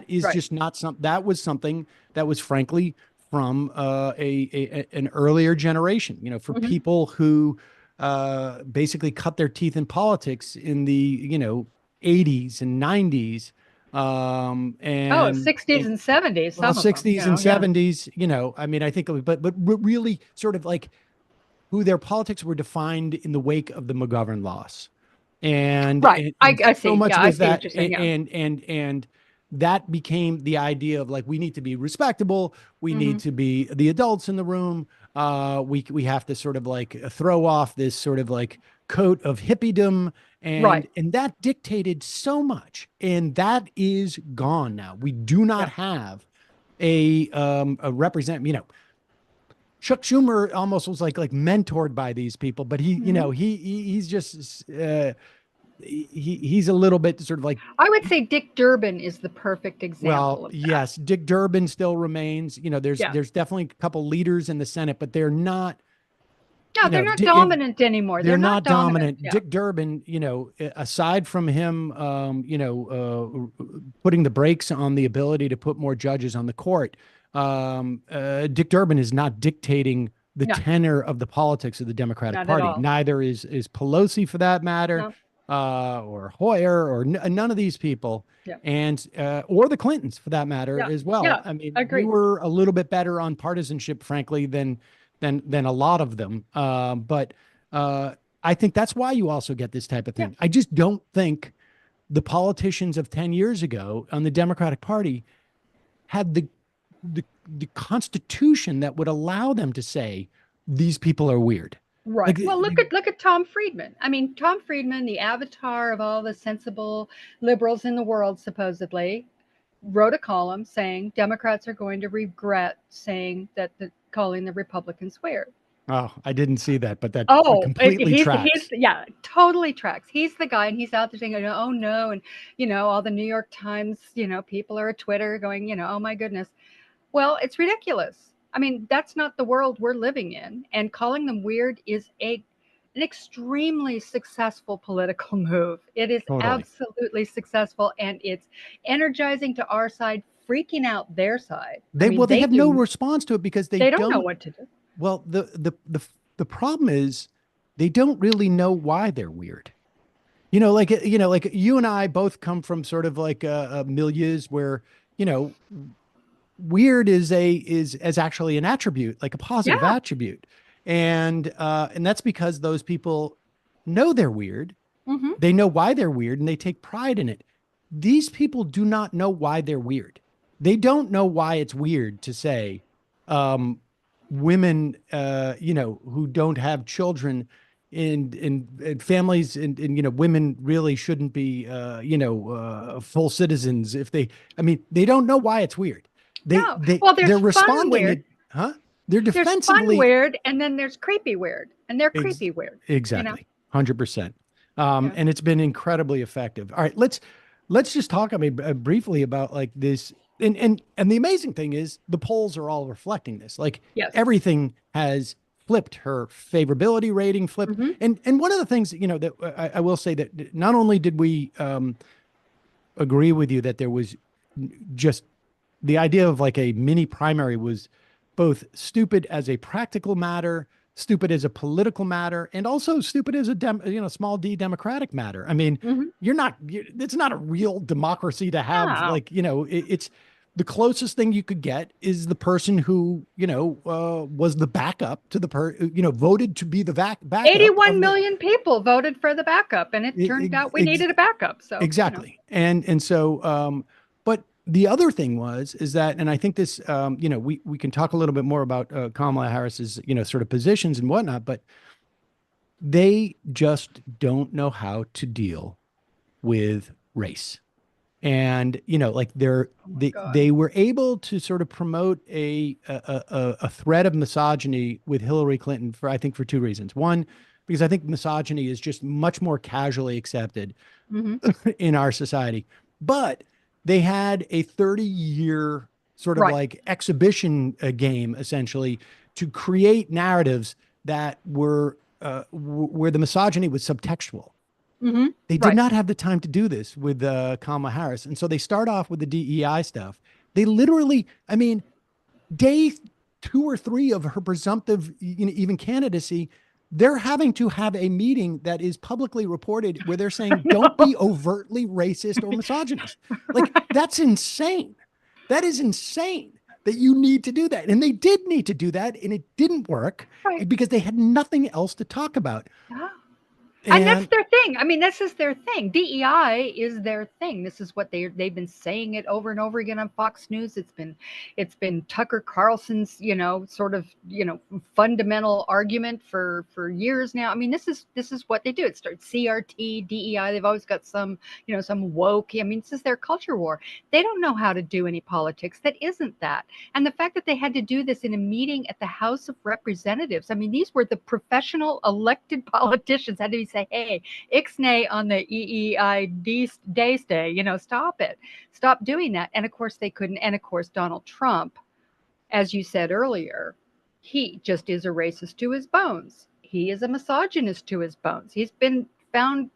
is just not that was something that was frankly from an earlier generation, for people who basically cut their teeth in politics in the 80s and 90s. And 60s and 70s, well, some of them. 60s and 70s, I mean, I think, but really sort of like who their politics were defined in the wake of the McGovern loss. And, Right. I so see. much Yeah, I was see what that, you're saying. Yeah. and that became the idea of like, we need to be respectable. We need to be the adults in the room. We have to sort of like throw off this sort of like coat of hippiedom, Right. and that dictated so much, and that is gone now. We do not have a Chuck Schumer almost was like mentored by these people, but he's just he's a little bit sort of like, I would say Dick Durbin is the perfect example well, of that. yes, Dick Durbin still remains. Yeah. There's definitely a couple leaders in the Senate, but they're not, No, they're not dominant anymore. they're They're not not dominant. Yeah. Dick Durbin, aside from him, putting the brakes on the ability to put more judges on the court, Dick Durbin is not dictating the No. tenor of the politics of the Democratic Not at Party. all. Neither is Pelosi, for that matter, or Hoyer, or none of these people, Yeah. and or the Clintons, for that matter, Yeah. as well. Yeah. I mean, we Agreed. were a little bit better on partisanship, frankly, than a lot of them. But I think that's why you also get this type of thing. Yeah. I just don't think the politicians of 10 years ago on the Democratic Party had the constitution that would allow them to say these people are weird. Right. Like, Well, look at Tom Friedman. I mean, Tom Friedman, the avatar of all the sensible liberals in the world, supposedly, wrote a column saying Democrats are going to regret saying that calling the Republicans weird. Oh, I didn't see that, but that Completely tracks. Yeah, totally tracks. He's the guy, and he's out there saying, "Oh no," and all the New York Times, people are at Twitter going, "Oh my goodness." Well, it's ridiculous. I mean, that's not the world we're living in, and calling them weird is an extremely successful political move. It is Totally. absolutely successful, and it's energizing to our side, freaking out their side. They have no response to it because they don't know what to do. Well, the problem is they don't really know why they're weird. Like you and I both come from sort of like milieus where, weird is actually an attribute, like a positive attribute. And that's because those people know they're weird. Mm-hmm. They know why they're weird, and they take pride in it. These people do not know why they're weird. They don't know why it's weird to say, women, who don't have children in families, and women really shouldn't be, full citizens if they don't know why it's weird. They're responding. They're defensively. There's fun weird, and then there's creepy weird, and they're creepy weird. Exactly. 100%. And it's been incredibly effective. All right, let's just talk briefly about like this. And the amazing thing is the polls are all reflecting this. Like, everything has flipped. Her favorability rating flipped. Mm-hmm. And one of the things, that I will say that not only did we agree with you that there was just the idea of like a mini primary was both stupid as a practical matter, stupid as a political matter, and also stupid as a small d democratic matter. I mean, it's not a real democracy to have it's the closest thing you could get is the person who, was the backup to the voted to be the backup. 81 million people voted for the backup, and it turned out we needed a backup. So exactly. And so, but the other thing is that, and I think this, we can talk a little bit more about Kamala Harris's, sort of positions and whatnot, but they just don't know how to deal with race. And, they were able to sort of promote a threat of misogyny with Hillary Clinton for two reasons. One, because I think misogyny is just much more casually accepted in our society. But they had a 30-year sort of like exhibition game, essentially, to create narratives that were where the misogyny was subtextual. Mm-hmm. They did not have the time to do this with Kamala Harris. And so they start off with the DEI stuff. They literally, day 2 or 3 of her presumptive, even candidacy, they're having to have a meeting that is publicly reported where they're saying, don't be overtly racist or misogynist. Like, that's insane. That is insane that you need to do that. And they did need to do that, and it didn't work Right. because they had nothing else to talk about. Yeah. And that's And their thing. I mean, this is their thing. DEI is their thing. This is what they've been saying it over and over again on Fox News. It's been Tucker Carlson's, sort of, fundamental argument for years now. I mean, this is what they do. It starts CRT, DEI. They've always got some, some woke. I mean, this is their culture war. They don't know how to do any politics that isn't that. And the fact that they had to do this in a meeting at the House of Representatives. I mean, these were the professional elected politicians had to say, hey, ixnay on the EEI days day, stop it. Stop doing that. And of course they couldn't. And of course, Donald Trump, as you said earlier, he just is a racist to his bones. He is a misogynist to his bones. He's been found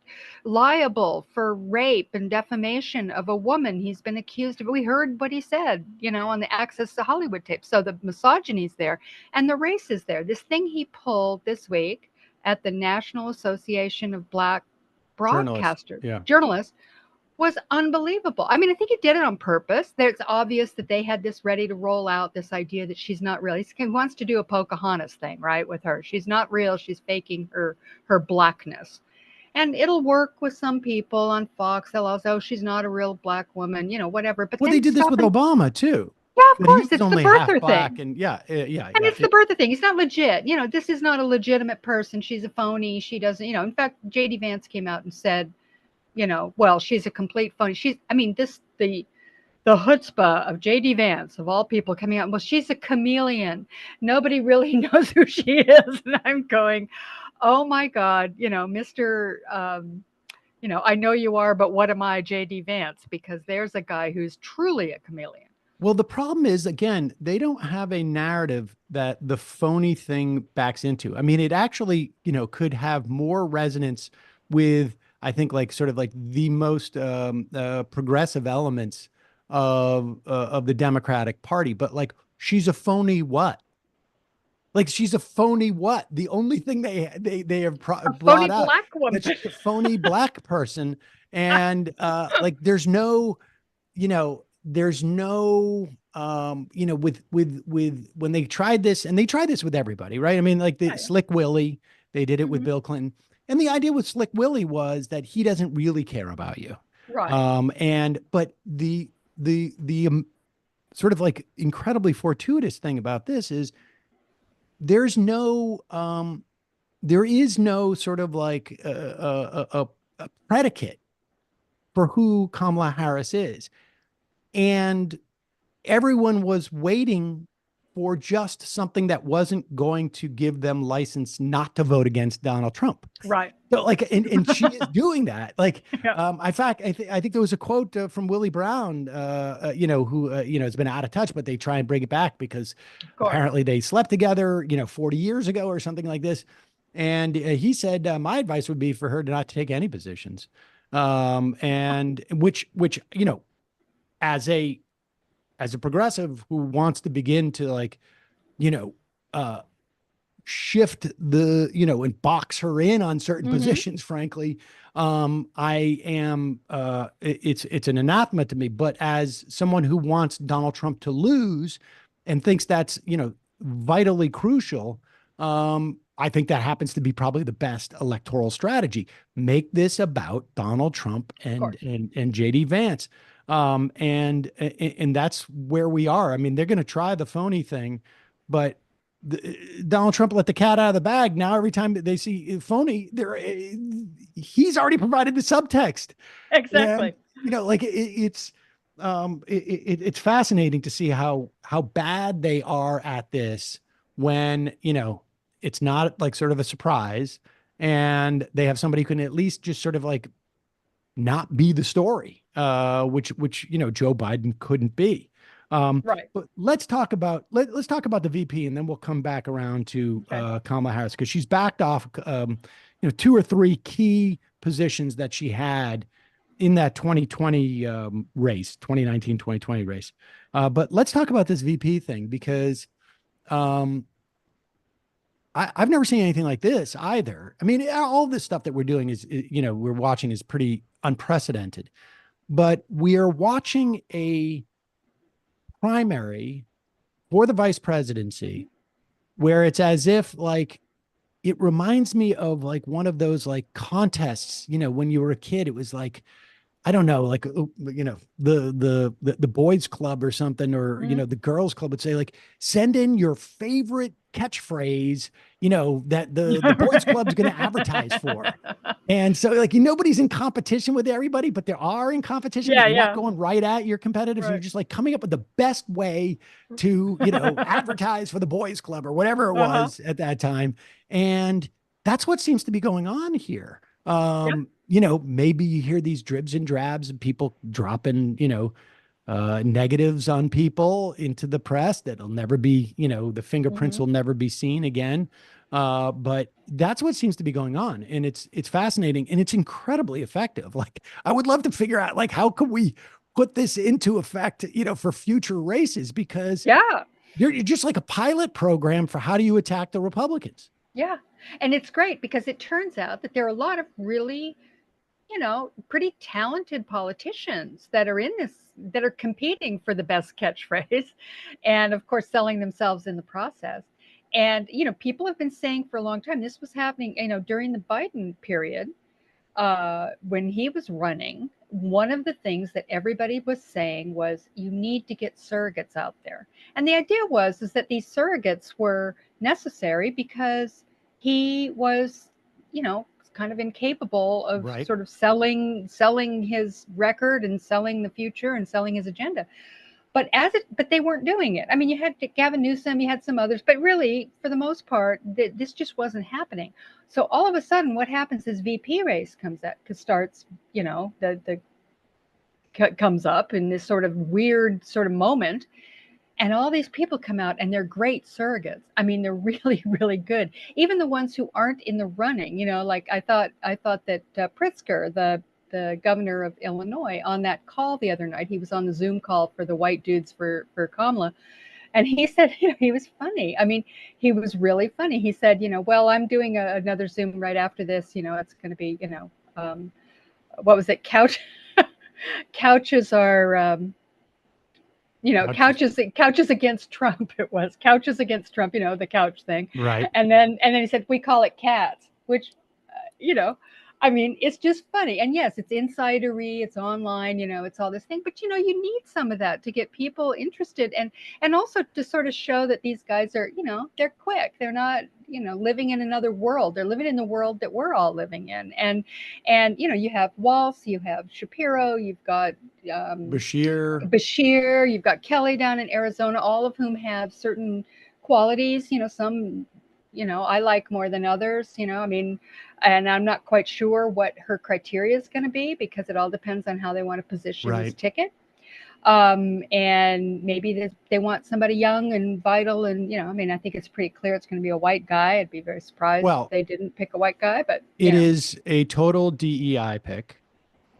liable for rape and defamation of a woman. He's been accused of, we heard what he said, on the Access to Hollywood tape. So the misogyny's there and the race is there. This thing he pulled this week at the National Association of Black Broadcasters, journalists, was unbelievable. I mean, I think he did it on purpose. It's obvious that they had this ready to roll out, this idea that she's not real. He wants to do a Pocahontas thing, right, with her. She's not real. She's faking her blackness. And it'll work with some people on Fox. They'll also, oh, she's not a real black woman, whatever. But well, they did this with Obama too. Yeah, of course, it's the birther thing. And it's the birther thing. He's not legit. This is not a legitimate person. She's a phony. She doesn't, in fact, J.D. Vance came out and said, well, she's a complete phony. The chutzpah of J.D. Vance, of all people, coming out, well, she's a chameleon. Nobody really knows who she is. And I'm going, oh my God, Mr. I know you are, but what am I, J.D. Vance? Because there's a guy who's truly a chameleon. Well, the problem is, again, they don't have a narrative that the phony thing backs into. I mean, it actually, could have more resonance with, I think, like sort of like the most progressive elements of the Democratic Party. But like, she's a phony what? Like, she's a phony what? The only thing they have brought up black woman. that she's a phony black person, and like, there's no, with when they tried this, and they tried this with everybody, right? I mean, like the Slick Willie, they did it with Bill Clinton. And the idea with Slick Willie was that he doesn't really care about you. Right. But the sort of like incredibly fortuitous thing about this is there is no sort of like a predicate for who Kamala Harris is. And everyone was waiting for just something that wasn't going to give them license not to vote against Donald Trump. Right. So like, and she is doing that. Like, in fact, I think there was a quote from Willie Brown, who, has been out of touch, but they try and bring it back because apparently they slept together, 40 years ago or something like this. And he said, my advice would be for her to not take any positions. And which, as a progressive who wants to begin to like, shift the, and box her in on certain positions, frankly, I am, it's an anathema to me. But as someone who wants Donald Trump to lose and thinks that's, vitally crucial, I think that happens to be probably the best electoral strategy. Make this about Donald Trump and JD Vance. And that's where we are. I mean, they're going to try the phony thing, but Donald Trump let the cat out of the bag. Now, every time that they see phony, he's already provided the subtext. Exactly. And, it's fascinating to see how bad they are at this when, it's not like sort of a surprise, and they have somebody who can at least just sort of like not be the story, which Joe Biden couldn't be. Right. But let's talk about the VP, and then we'll come back around to Kamala Harris, because she's backed off 2 or 3 key positions that she had in that 2020 race, 2019-2020 race. But let's talk about this VP thing, because I've never seen anything like this either. I mean, all this stuff that we're doing we're watching is pretty unprecedented, but we are watching a primary for the vice presidency where it's as if like, it reminds me of like one of those like contests, when you were a kid, it was like, I don't know, like, the boys club or something, or, the girls club would say like, send in your favorite catchphrase, that the boys club's going to advertise for. And so like, nobody's in competition with everybody, but there are in competition. Yeah, You're not yeah. going right at your competitors. Right. You're just like coming up with the best way to, advertise for the boys club or whatever it was at that time. And that's what seems to be going on here. Maybe you hear these dribs and drabs and people dropping, negatives on people into the press that'll never be, the fingerprints will never be seen again. But that's what seems to be going on. And it's fascinating and it's incredibly effective. Like, I would love to figure out, like, how can we put this into effect, for future races? Because you're just like a pilot program for how do you attack the Republicans. Yeah. And it's great because it turns out that there are a lot of really, pretty talented politicians that are in this, that are competing for the best catchphrase and, of course, selling themselves in the process. And, people have been saying for a long time, this was happening, during the Biden period, when he was running. One of the things that everybody was saying was, you need to get surrogates out there. And the idea is that these surrogates were necessary because he was, kind of incapable of sort of selling his record and selling the future and selling his agenda. But they weren't doing it. I mean, you had Gavin Newsom, you had some others, but really, for the most part, this just wasn't happening. So all of a sudden, what happens is VP race starts, comes up in this sort of weird sort of moment. And all these people come out and they're great surrogates. I mean, they're really, really good. Even the ones who aren't in the running, like I thought that Pritzker, the governor of Illinois, on that call the other night, he was on the Zoom call for the white dudes for Kamala. And he said, he was funny. I mean, he was really funny. He said, well, I'm doing another Zoom right after this. It's going to be, what was it? Couches are, couches against Trump. It was couches against Trump, the couch thing. Right. And then he said, we call it cats, which, I mean, it's just funny. And yes, it's insidery, it's online, it's all this thing, but you need some of that to get people interested and also to sort of show that these guys are, they're quick. They're not, living in another world. They're living in the world that we're all living in. And you have Walsh, you have Shapiro, you've got Bashir, you've got Kelly down in Arizona, all of whom have certain qualities, some, I like more than others, I mean, and I'm not quite sure what her criteria is going to be because it all depends on how they want to position this ticket. And maybe they want somebody young and vital. And, I mean, I think it's pretty clear it's going to be a white guy. I'd be very surprised if they didn't pick a white guy, but it is a total DEI pick.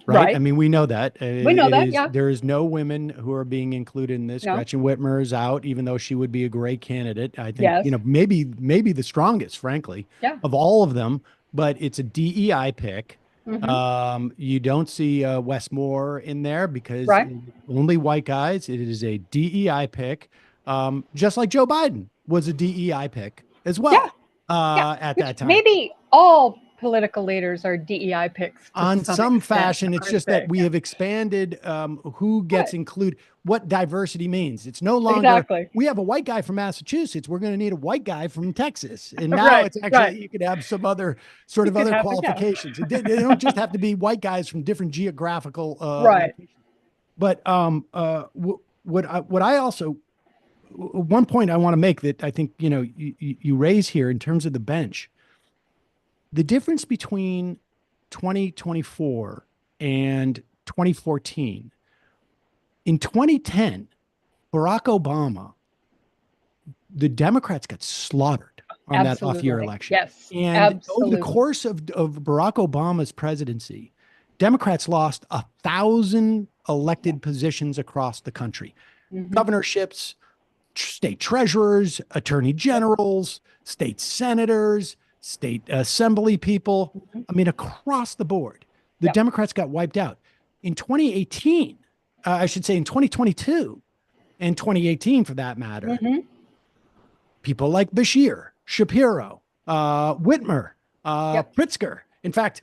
Right. I mean, we know that. We know that, yeah. There is no women who are being included in this. No. Gretchen Whitmer is out, even though she would be a great candidate. I think, maybe the strongest, frankly, of all of them, but it's a DEI pick. Mm-hmm. You don't see Wes Moore in there because only white guys. It is a DEI pick, just like Joe Biden was a DEI pick as well at that time. Maybe all political leaders are DEI picks on some fashion. It's just that we have expanded who gets included, what diversity means. It's no longer we have a white guy from Massachusetts, we're going to need a white guy from Texas, and now it's actually you could have some other sort of other qualifications. They don't just have to be white guys from different geographical locations. But what I also, one point I want to make that I think you raise here in terms of the bench. The difference between 2024 and 2014, in 2010, Barack Obama, the Democrats got slaughtered on that off-year election. Yes, and over the course of Barack Obama's presidency, Democrats lost 1,000 elected positions across the country, governorships, state treasurers, attorney generals, state senators, state assembly people. I mean, across the board, the Yep. Democrats got wiped out. In 2018, I should say in 2022 and 2018 for that matter, people like Bashir, Shapiro, Whitmer, Yep. Pritzker. In fact,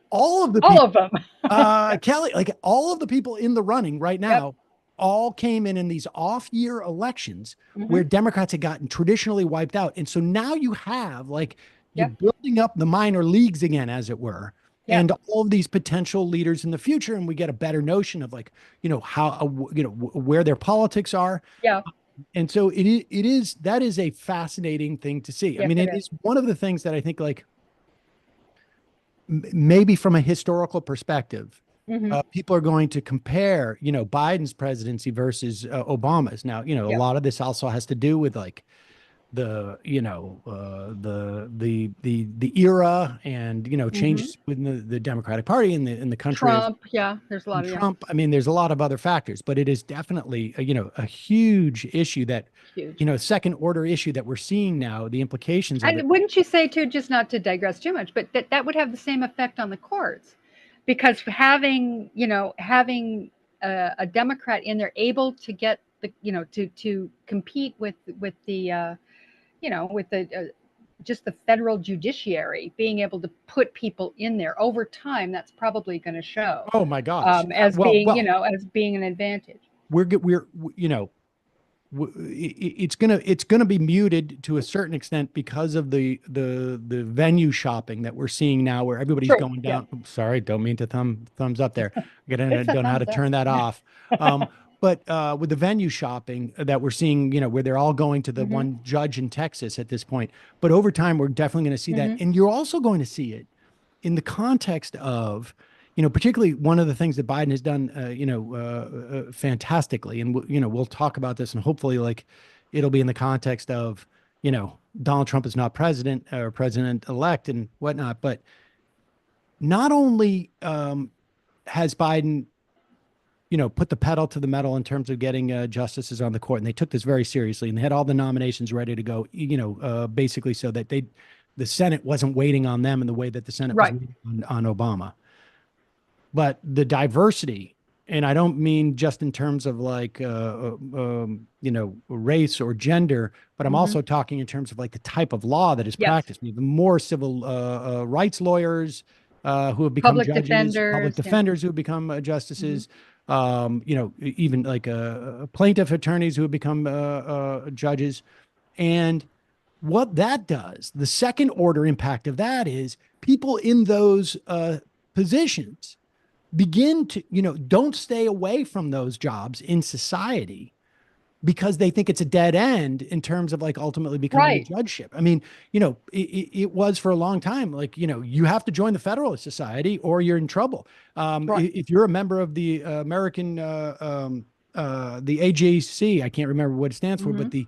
all of the All people, of them. Kelly, like all of the people in the running right now, all came in these off-year elections where Democrats had gotten traditionally wiped out. And so now you have like, you're building up the minor leagues again, as it were, and all of these potential leaders in the future. And we get a better notion of like, how, where their politics are. Yeah. And so that is a fascinating thing to see. I Yes, mean, it it is one of the things that I think like maybe from a historical perspective, people are going to compare, Biden's presidency versus Obama's. Now, a lot of this also has to do with like the era and changes within the Democratic Party in the country. Trump, there's a lot of Trump. I mean, there's a lot of other factors, but it is definitely a huge issue that second order issue that we're seeing now. The implications of it. And wouldn't you say too, just not to digress too much, but that would have the same effect on the courts, because having a Democrat in there able to get the to compete with the just the federal judiciary being able to put people in there over time, that's probably going to show. Oh my gosh! As being an advantage. It's gonna be muted to a certain extent because of the venue shopping that we're seeing now, where everybody's going down. Yeah. Sorry, don't mean to thumbs up there. I don't know how to turn that off. But with the venue shopping that we're seeing, where they're all going to the one judge in Texas at this point. But over time, we're definitely going to see that. And you're also going to see it in the context of, particularly one of the things that Biden has done, fantastically. And, we'll talk about this, and hopefully like it'll be in the context of, Donald Trump is not president or president-elect and whatnot. But not only has Biden put the pedal to the metal in terms of getting justices on the court. And they took this very seriously, and they had all the nominations ready to go, basically so that the Senate wasn't waiting on them in the way that the Senate was waiting on Obama. But the diversity, and I don't mean just in terms of like, race or gender, but I'm also talking in terms of like the type of law that is practiced. We have more civil rights lawyers who have become judges, public defenders who have become justices. Even like plaintiff attorneys who have become judges. And what that does, the second order impact of that is people in those positions begin to, don't stay away from those jobs in society because they think it's a dead end in terms of like ultimately becoming a judgeship. I mean, it was for a long time, like, you have to join the Federalist Society or you're in trouble. If you're a member of the American, the AJC, I can't remember what it stands for, but the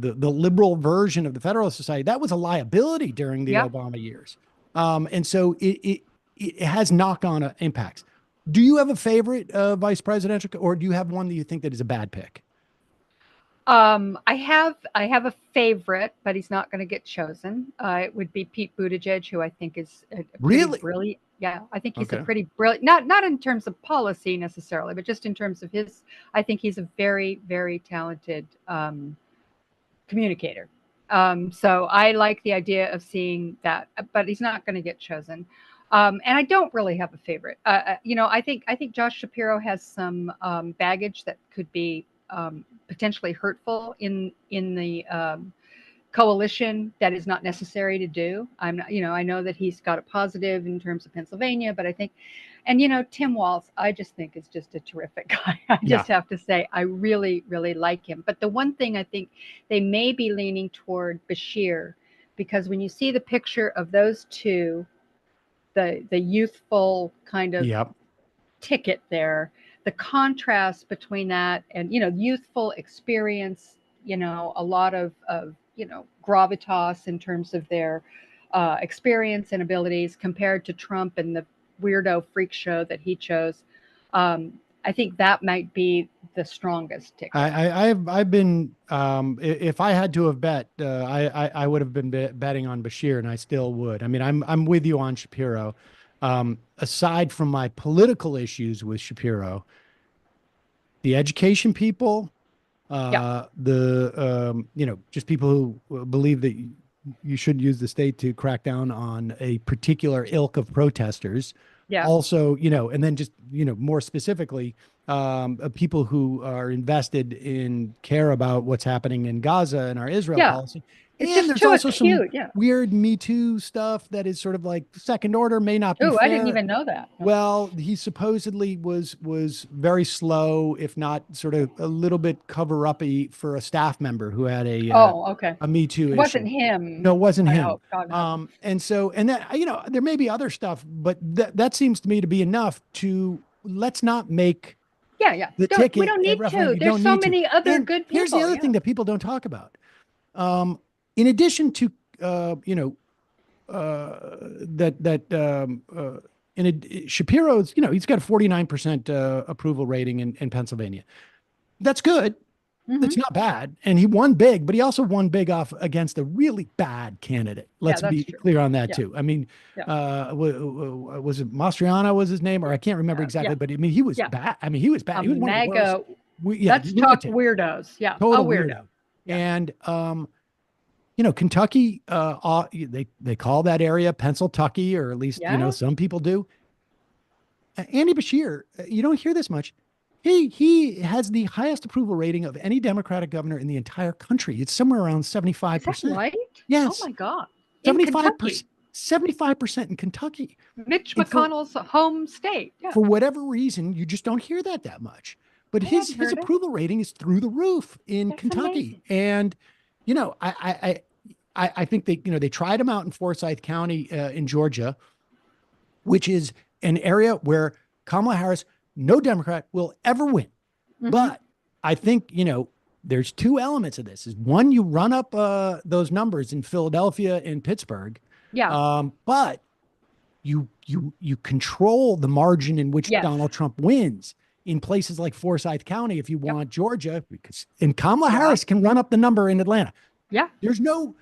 liberal version of the Federalist Society, that was a liability during the Obama years. And so it has knock-on impacts. Do you have a favorite vice presidential, or do you have one that you think that is a bad pick? I have a favorite, but he's not going to get chosen. It would be Pete Buttigieg, who I think is really brilliant. Yeah, I think he's a pretty brilliant, not in terms of policy necessarily, but just in terms of I think he's a very, very talented communicator. So I like the idea of seeing that, but he's not going to get chosen. And I don't really have a favorite. I think Josh Shapiro has some baggage that could be potentially hurtful in the coalition that is not necessary to do. I know that he's got a positive in terms of Pennsylvania, but I think, and Tim Walz, I just think is just a terrific guy. I just have to say, I really, really like him. But the one thing I think they may be leaning toward Bashir, because when you see the picture of those two, the youthful kind of ticket there, the contrast between that and youthful experience, a lot of gravitas in terms of their experience and abilities compared to Trump and the weirdo freak show that he chose. I think that might be the strongest ticket. I've been if I had to have bet, I would have been betting on Bashir, and I still would. I mean, I'm with you on Shapiro. Aside from my political issues with Shapiro, the education people, just people who believe that you should use the state to crack down on a particular ilk of protesters. Yeah. Also, and then just, more specifically, people who are invested in care about what's happening in Gaza and our Israel policy. It's and just there's too also acute. some weird Me Too stuff that is sort of like second order, may not be Oh, fair. I didn't even know that. Well, he supposedly was very slow, if not sort of a little bit cover-uppy for a staff member who had a okay. a Me Too It issue. wasn't him. No, it wasn't I him. hope. God, no. And that, there may be other stuff, but that seems to me to be enough to let's not make the ticket. We don't need to. There's so many other good people. Here's the other thing that people don't talk about. In addition to, Shapiro's, he's got a 49% approval rating in Pennsylvania. That's good. It's not bad. And he won big, but he also won big off against a really bad candidate. Let's be clear on that too. I mean, was it Mastriana was his name, or I can't remember exactly, but I mean, he was bad. I mean, he was bad. He was one of the worst. Let's talk weirdos. Yeah. Total weirdo. And, Kentucky, they call that area Pennsyltucky, or at least, some people do. Andy Bashir, you don't hear this much. He has the highest approval rating of any Democratic governor in the entire country. It's somewhere around 75%. Is that right? Yes. Oh my God. 75% in Kentucky. Mitch McConnell's home state. Yeah. For whatever reason, you just don't hear that much. But his approval rating is through the roof in Kentucky. Amazing. And, I think they tried him out in Forsyth County in Georgia, which is an area where Kamala Harris, no Democrat, will ever win. But I think, there's two elements of this. Is one, you run up those numbers in Philadelphia and Pittsburgh. Yeah. But you control the margin in which Donald Trump wins in places like Forsyth County if you want Georgia, and Kamala Harris can run up the number in Atlanta. Yeah. There's no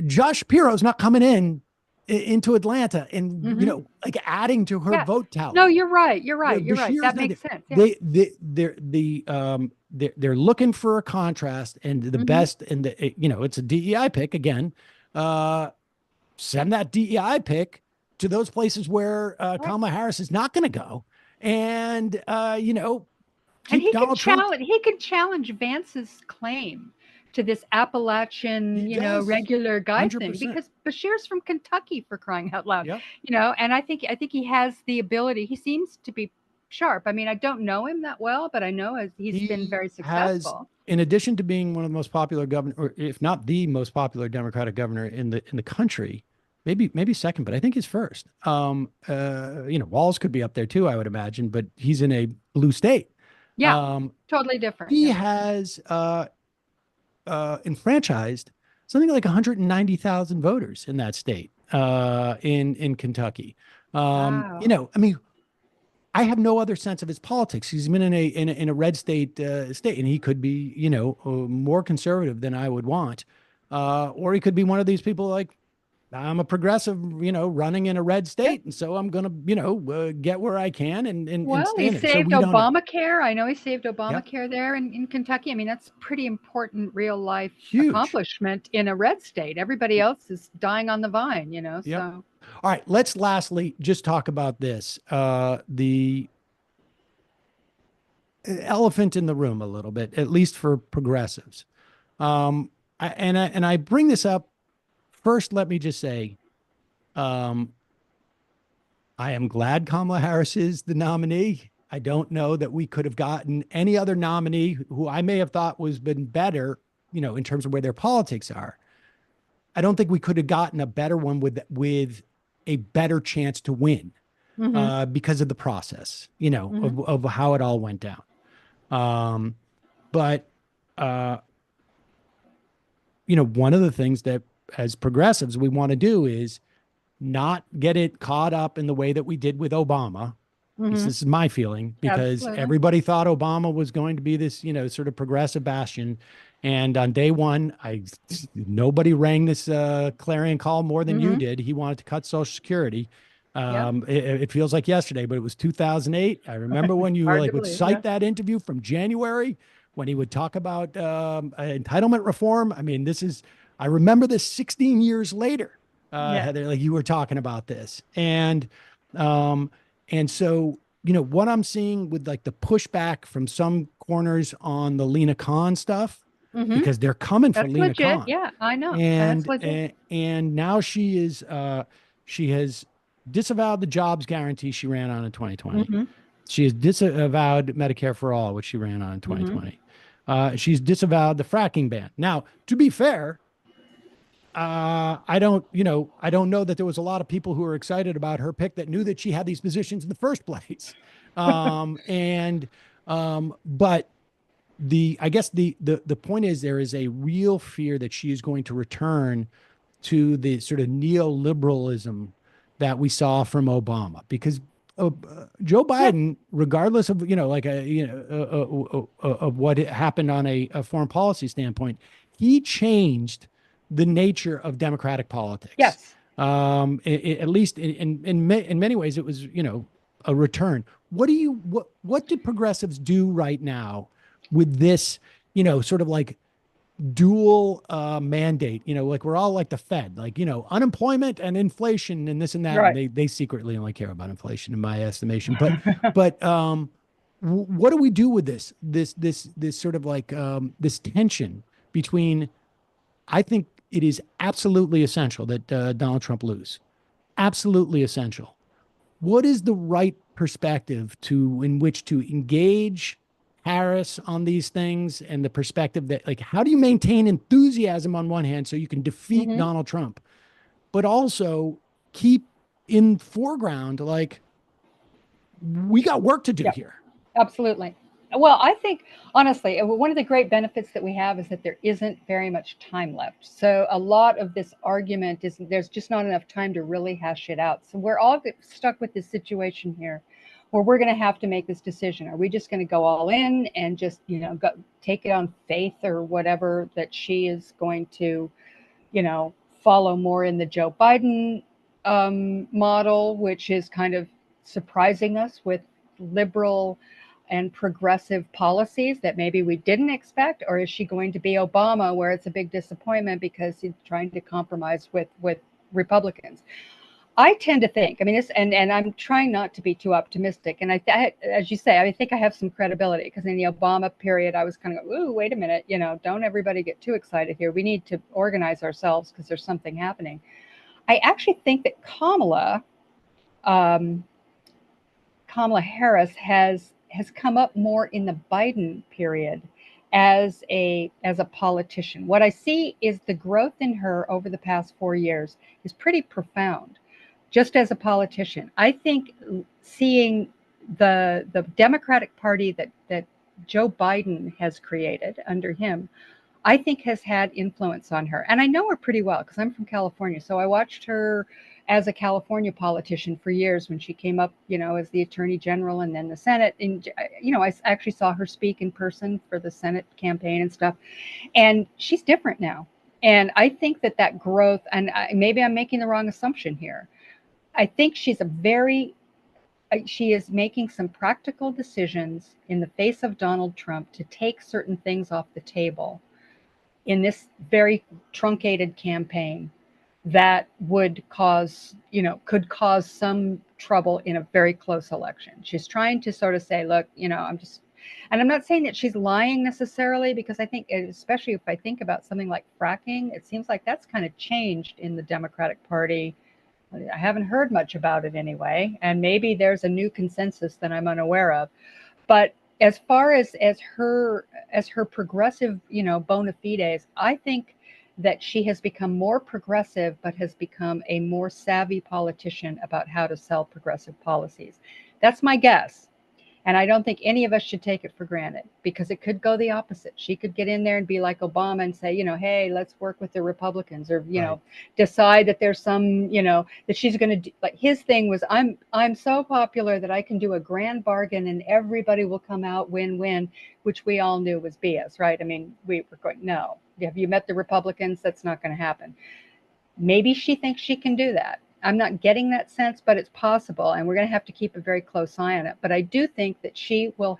Josh Shapiro's not coming into Atlanta and adding to her vote tally. No, you're right. You're right. That makes sense. Yeah. They're looking for a contrast, and the best, and it's a DEI pick again. Send that DEI pick to those places where Kamala Harris is not going to go, and and he could challenge Vance's claim to this Appalachian, regular guy 100%. thing, because Bashir's from Kentucky, for crying out loud. Yep. And I think he has the ability. He seems to be sharp. I mean, I don't know him that well, but I know he's been very successful. In addition to being one of the most popular governor, or if not the most popular Democratic governor in the country, maybe second, but I think he's first. Walz could be up there too, I would imagine, but he's in a blue state. Yeah, totally different. He has enfranchised something like 190,000 voters in that state, in Kentucky. Wow. I mean, I have no other sense of his politics. He's been in a red state, and he could be, more conservative than I would want, or he could be one of these people like, I'm a progressive, running in a red state, and so I'm going to, get where I can and he saved Obamacare. I know he saved Obamacare there in Kentucky. I mean, that's pretty important real life accomplishment in a red state. Everybody else is dying on the vine, so. All right, let's lastly just talk about this. The elephant in the room a little bit, at least for progressives. I bring this up. First, let me just say, I am glad Kamala Harris is the nominee. I don't know that we could have gotten any other nominee who I may have thought was been better, in terms of where their politics are. I don't think we could have gotten a better one with a better chance to win, because of the process, of how it all went down. But one of the things that as progressives we want to do is not get it caught up in the way that we did with Obama, This is my feeling, because Absolutely. everybody thought Obama was going to be this, sort of progressive bastion. And on day one, nobody rang this clarion call more than you did. He wanted to cut Social Security. It feels like yesterday, but it was 2008. I remember when you Hard to would believe, cite that interview from January when he would talk about entitlement reform. I mean, I remember this 16 years later, Heather, like you were talking about this. And so, what I'm seeing with like the pushback from some corners on the Lena Khan stuff, because they're coming for That's Lena legit. Khan. Yeah, I know. And, That's legit. and now she has disavowed the jobs guarantee she ran on in 2020. She has disavowed Medicare for all, which she ran on in 2020. She's disavowed the fracking ban. Now, to be fair, I don't know that there was a lot of people who were excited about her pick that knew that she had these positions in the first place. But I guess the point is, there is a real fear that she is going to return to the sort of neoliberalism that we saw from Obama, because Joe Biden, regardless of of what happened on a foreign policy standpoint, he changed the nature of democratic politics. Yes. At least in many ways, it was a return. What do progressives do right now with this sort of like dual mandate? Like we're all like the Fed, like unemployment and inflation and this and that. Right. And they secretly only care about inflation, in my estimation. But what do we do with this sort of like this tension between? I think it is absolutely essential that Donald Trump lose. Absolutely essential. What is the right perspective in which to engage Harris on these things, and the perspective that, like, how do you maintain enthusiasm on one hand so you can defeat Donald Trump, but also keep in foreground, like, we got work to do here. Absolutely. Well, I think, honestly, one of the great benefits that we have is that there isn't very much time left. So a lot of this argument there's just not enough time to really hash it out. So we're all stuck with this situation here where we're going to have to make this decision. Are we just going to go all in and just, take it on faith or whatever, that she is going to, follow more in the Joe Biden model, which is kind of surprising us with liberal and progressive policies that maybe we didn't expect? Or is she going to be Obama, where it's a big disappointment because he's trying to compromise with Republicans? I tend to think, I mean, and I'm trying not to be too optimistic. And as you say, I think I have some credibility, because in the Obama period, I was kind of, ooh, wait a minute, don't everybody get too excited here. We need to organize ourselves because there's something happening. I actually think that Kamala Harris has come up more in the Biden period as a politician. What I see is the growth in her over the past 4 years is pretty profound. Just as a politician, I think seeing the Democratic Party that Joe Biden has created under him, I think has had influence on her. And I know her pretty well because I'm from California. So I watched her as a California politician for years when she came up, as the Attorney General and then the Senate. And, I actually saw her speak in person for the Senate campaign and stuff. And she's different now. And I think that growth, and maybe I'm making the wrong assumption here, I think she is making some practical decisions in the face of Donald Trump to take certain things off the table in this very truncated campaign that could cause some trouble in a very close election. She's trying to sort of say, look, and I'm not saying that she's lying necessarily, because I think, especially if I think about something like fracking, it seems like that's kind of changed in the Democratic Party. I haven't heard much about it anyway, and maybe there's a new consensus that I'm unaware of. But as far as her progressive, bona fides, I think that she has become more progressive, but has become a more savvy politician about how to sell progressive policies. That's my guess. And I don't think any of us should take it for granted, because it could go the opposite. She could get in there and be like Obama and say, hey, let's work with the Republicans, or, Right. decide that there's some, that she's going to do. Like, his thing was, I'm so popular that I can do a grand bargain and everybody will come out win-win, which we all knew was BS, right? I mean, we were going, no, have you met the Republicans? That's not going to happen. Maybe she thinks she can do that. I'm not getting that sense, but it's possible, and we're going to have to keep a very close eye on it. But I do think that she will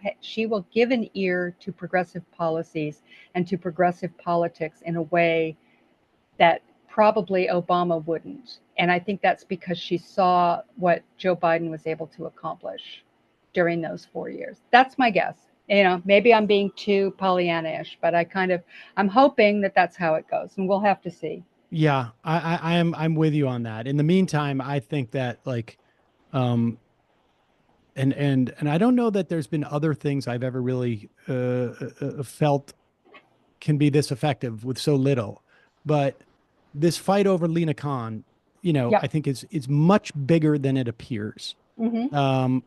give an ear to progressive policies and to progressive politics in a way that probably Obama wouldn't. And I think that's because she saw what Joe Biden was able to accomplish during those 4 years. That's my guess. Maybe I'm being too Pollyanna-ish, but I'm hoping that that's how it goes, and we'll have to see. Yeah, I'm with you on that. In the meantime, I think that like, and I don't know that there's been other things I've ever really felt can be this effective with so little, but this fight over Lena Khan, Yep. I think is much bigger than it appears. Mm-hmm.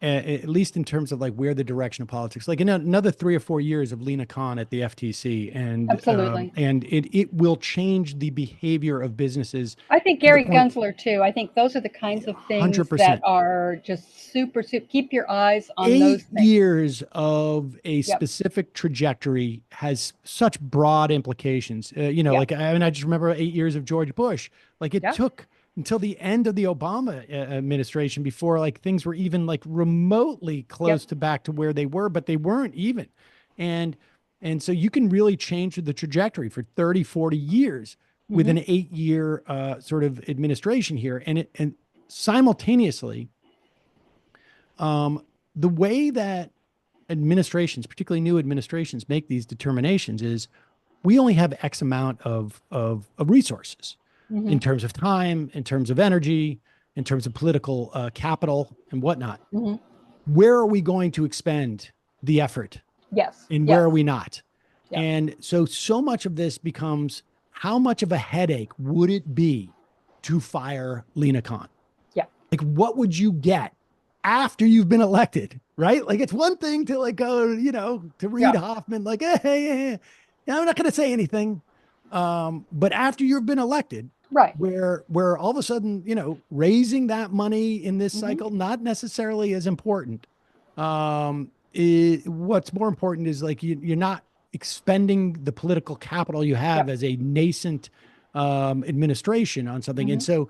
At least in terms of like where the direction of politics, like in another 3 or 4 years of Lena Khan at the FTC, Absolutely. and it will change the behavior of businesses I think to the Gary point, Gensler too. I think those are the kinds of things that 100%. are just super. Keep your eyes on 8 those things. years of a Yep. specific trajectory has such broad implications. Yep. Like, I mean, I just remember 8 years of George Bush. Like, it Yeah. took until the end of the Obama administration before like things were even like remotely close Yep. to back to where they were, but they weren't even. And so you can really change the trajectory for 30, 40 years with Mm-hmm. an 8-year sort of administration here. And simultaneously, the way that administrations, particularly new administrations, make these determinations is we only have X amount of resources Mm-hmm. in terms of time, in terms of energy, in terms of political capital and whatnot. Mm-hmm. Where are we going to expend the effort, Yes. and yes. where are we not? Yeah. And so much of this becomes, how much of a headache would it be to fire Lena Khan? Yeah. Like, what would you get after you've been elected, right? Like, it's one thing to like go, to Reid Yeah. Hoffman, like, hey, I'm not going to say anything. But after you've been elected, Right. where all of a sudden, raising that money in this Mm-hmm. cycle, not necessarily as important. What's more important is like, you're not expending the political capital you have Yep. as a nascent administration on something. Mm-hmm. And so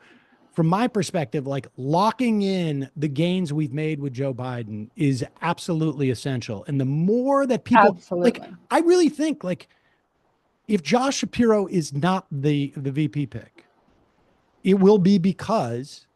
from my perspective, like, locking in the gains we've made with Joe Biden is absolutely essential. And the more that people, Absolutely. like, I really think, like, if Josh Shapiro is not the VP pick, it will be because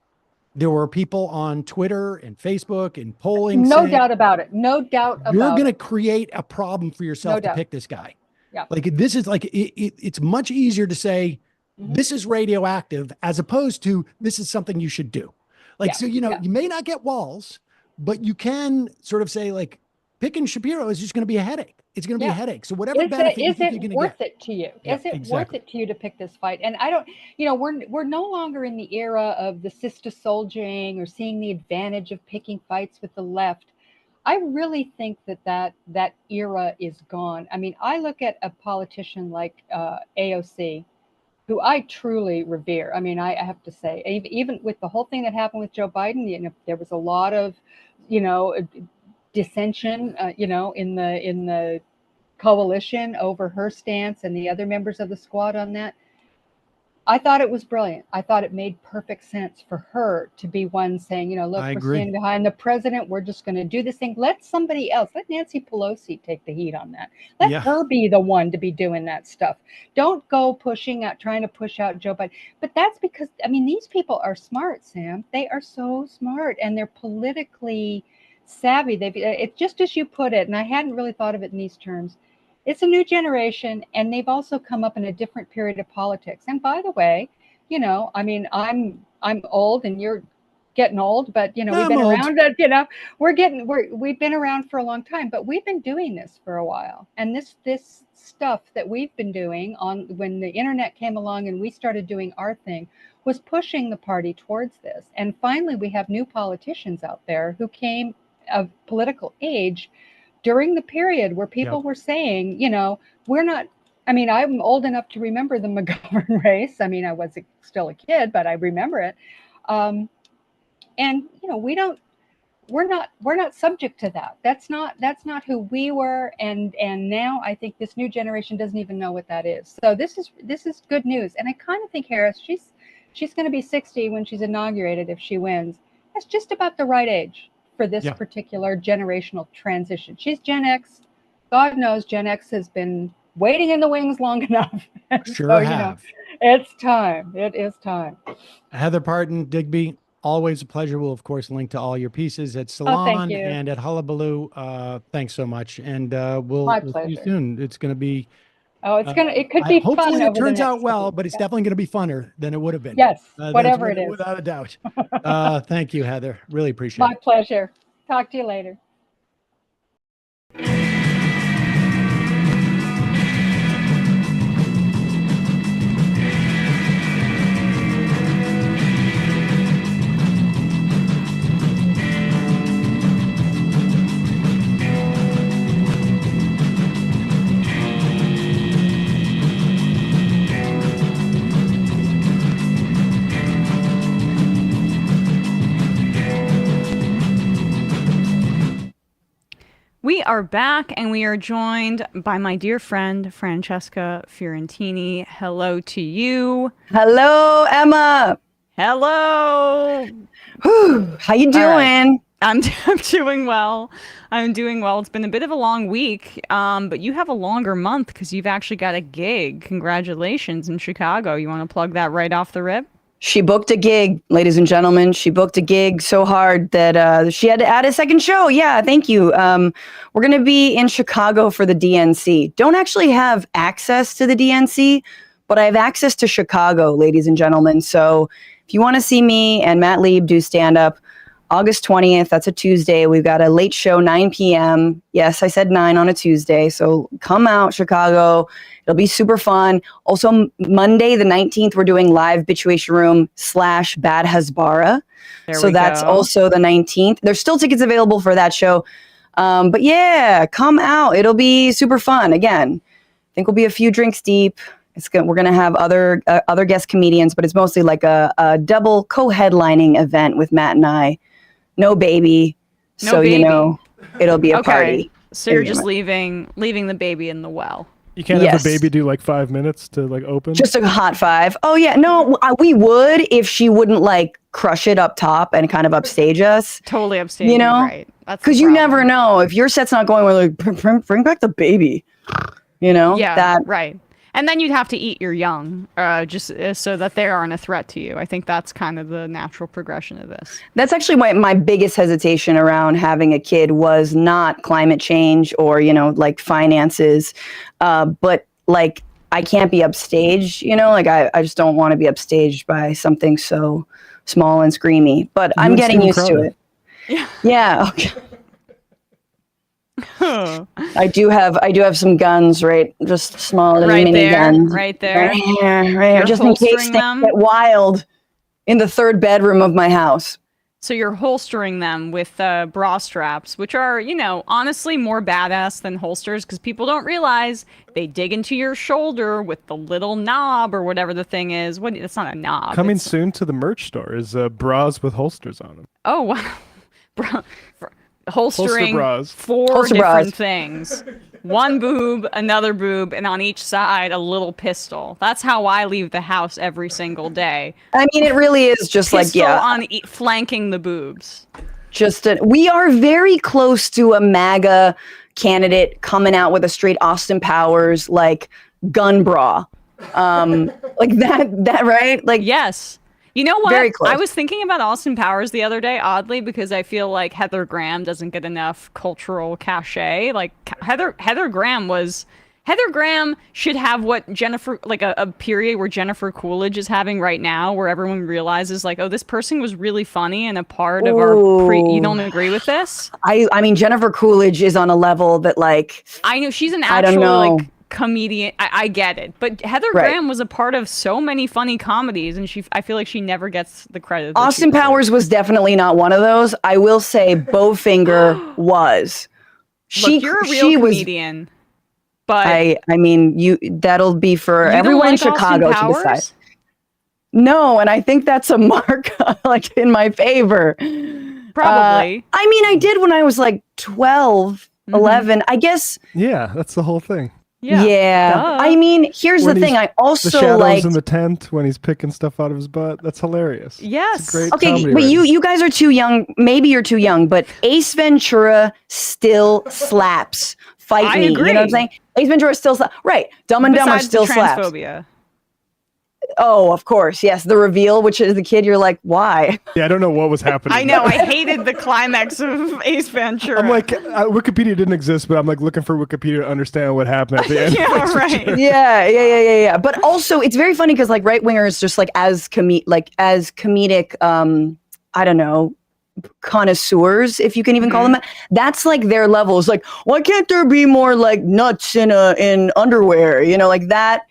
there were people on Twitter and Facebook and polling No saying, doubt about it. No doubt you're about going to it. create a problem for yourself No to doubt. pick this guy. Yeah. Like, this is like, it's much easier to say, Mm-hmm. this is radioactive, as opposed to this is something you should do. Like, Yeah. so, Yeah. you may not get Walls, but you can sort of say, like, picking Shapiro is just going to be a headache. It's going to be a Yeah. headache. So whatever benefit you Is think you're it going to worth get. it to you? Yeah, Is it exactly. worth it to you to pick this fight? And I don't, we're no longer in the era of the sister soldiering or seeing the advantage of picking fights with the left. I really think that era is gone. I mean, I look at a politician like AOC, who I truly revere. I mean, I have to say, even with the whole thing that happened with Joe Biden, there was a lot of, dissension, in the coalition over her stance and the other members of the squad on that. I thought it was brilliant. I thought it made perfect sense for her to be one saying, look, I we're agree. standing behind the president. We're just going to do this thing. Let somebody else, let Nancy Pelosi take the heat on that. Let Yeah. her be the one to be doing that stuff. Don't go trying to push out Joe Biden. But that's because, I mean, these people are smart, Sam. They are so smart, and they're politically savvy. It's just as you put it, and I hadn't really thought of it in these terms. It's a new generation, and they've also come up in a different period of politics. And by the way, I mean, I'm old and you're getting old, but we've I'm been old. around. We've been around for a long time, but we've been doing this for a while. And this stuff that we've been doing when the internet came along and we started doing our thing was pushing the party towards this. And finally, we have new politicians out there who came of political age during the period where people were saying, we're not. I mean, I'm old enough to remember the McGovern race. I mean, I was still a kid, but I remember it. And we're not subject to that. That's not who we were. And now I think this new generation doesn't even know what that is. So this is good news. And I kind of think Harris, she's going to be 60 when she's inaugurated if she wins. That's just about the right age for this particular generational transition. She's Gen X. God knows Gen X has been waiting in the wings long enough. Sure have. It's time. It is time. Heather Parton, Digby, always a pleasure. We'll, of course, link to all your pieces at Salon you. and at Hullabaloo. Thanks so much. And we'll see you soon. It's going to be... it could be fun. Hopefully it turns out next well, week. but it's definitely going to be funner than it would have been. Yes, whatever it is. Without a doubt. Thank you, Heather. Really appreciate it. My pleasure. Talk to you later. We are back, and we are joined by my dear friend, Francesca Fiorentini. Hello to you. Hello, Emma. Hello. How you doing? Right. I'm doing well. I'm doing well. It's been a bit of a long week, but you have a longer month because you've actually got a gig. Congratulations in Chicago. You want to plug that right off the rip? She booked a gig, ladies and gentlemen. She booked a gig so hard that she had to add a second show. Yeah, thank you. We're going to be in Chicago for the DNC. Don't actually have access to the DNC, but I have access to Chicago, ladies and gentlemen. So if you want to see me and Matt Lieb do stand-up, August 20th, that's a Tuesday. We've got a late show, 9 p.m. Yes, I said 9 on a Tuesday. So come out, Chicago. It'll be super fun. Also, Monday, the 19th, we're doing live Bitchuation Room / Bad Hasbara. So that's also the 19th. There's still tickets available for that show. But yeah, come out. It'll be super fun. Again, I think we'll be a few drinks deep. We're going to have other guest comedians, but it's mostly like a double co-headlining event with Matt and I. No baby. So, it'll be a party. So you're just leaving the baby in the well. You can't have the baby do like 5 minutes to like open? Just a hot five. Oh, yeah. No, we would if she wouldn't like crush it up top and kind of upstage us. Totally upstage, right. Because you never know. If your set's not going, we're like, bring back the baby. Yeah, right. And then you'd have to eat your young, just so that they aren't a threat to you. I think that's kind of the natural progression of this. That's actually my biggest hesitation around having a kid was not climate change or, like finances. But like, I can't be upstaged, like I just don't want to be upstaged by something so small and screamy. But I'm getting used to it. Yeah. Okay. I do have some guns, right? Just small little mini guns. Right there. Right here. Just in case things get wild in the third bedroom of my house. So you're holstering them with bra straps, which are, honestly more badass than holsters because people don't realize they dig into your shoulder with the little knob or whatever the thing is. It's not a knob. Coming soon to the merch store is bras with holsters on them. Oh, wow. Holstering four Holster different bras. Things. One boob, another boob, and on each side a little pistol. That's how I leave the house every single day. I mean, it really is just pistol on flanking the boobs. We are very close to a MAGA candidate coming out with a straight Austin Powers like gun bra, like that right? Like yes. You know what? Very close. I was thinking about Austin Powers the other day, oddly, because I feel like Heather Graham doesn't get enough cultural cachet. Like Heather Graham should have what a period where Jennifer Coolidge is having right now, where everyone realizes like, oh, this person was really funny and a part of our you don't agree with this? I mean, Jennifer Coolidge is on a level that like I know she's an actual like comedian. I get it, but Heather Graham was a part of so many funny comedies, and I feel like she never gets the credit. Austin Powers was definitely not one of those. I will say Bowfinger was. Look, you're a real comedian, but I mean, that'll be for everyone in Chicago to decide. No, and I think that's a mark like in my favor. Probably. I mean, I did when I was like 12, 11. I guess. Yeah, that's the whole thing. Yeah. Duh. I mean, here's the thing. I also the shadows like in the tent when he's picking stuff out of his butt. That's hilarious. Yes. It's a great okay, comedy but writing. you guys are too young. Maybe you're too young, but Ace Ventura still slaps. Fight I me. agree. You know what I'm saying? Ace Ventura still slaps. Right. Dumb and Dumber Besides still the slaps. transphobia. Oh, of course. Yes. The reveal, which is the kid, you're like, why? Yeah, I don't know what was happening. I know. I hated the climax of Ace Ventura. I'm like, Wikipedia didn't exist, but I'm like looking for Wikipedia to understand what happened at the end. yeah, right. Yeah. But also, it's very funny because like right wingers just like as comedic, I don't know, connoisseurs, if you can even call them that. That's like their level. It's like, why can't there be more like nuts in underwear? You know, like that.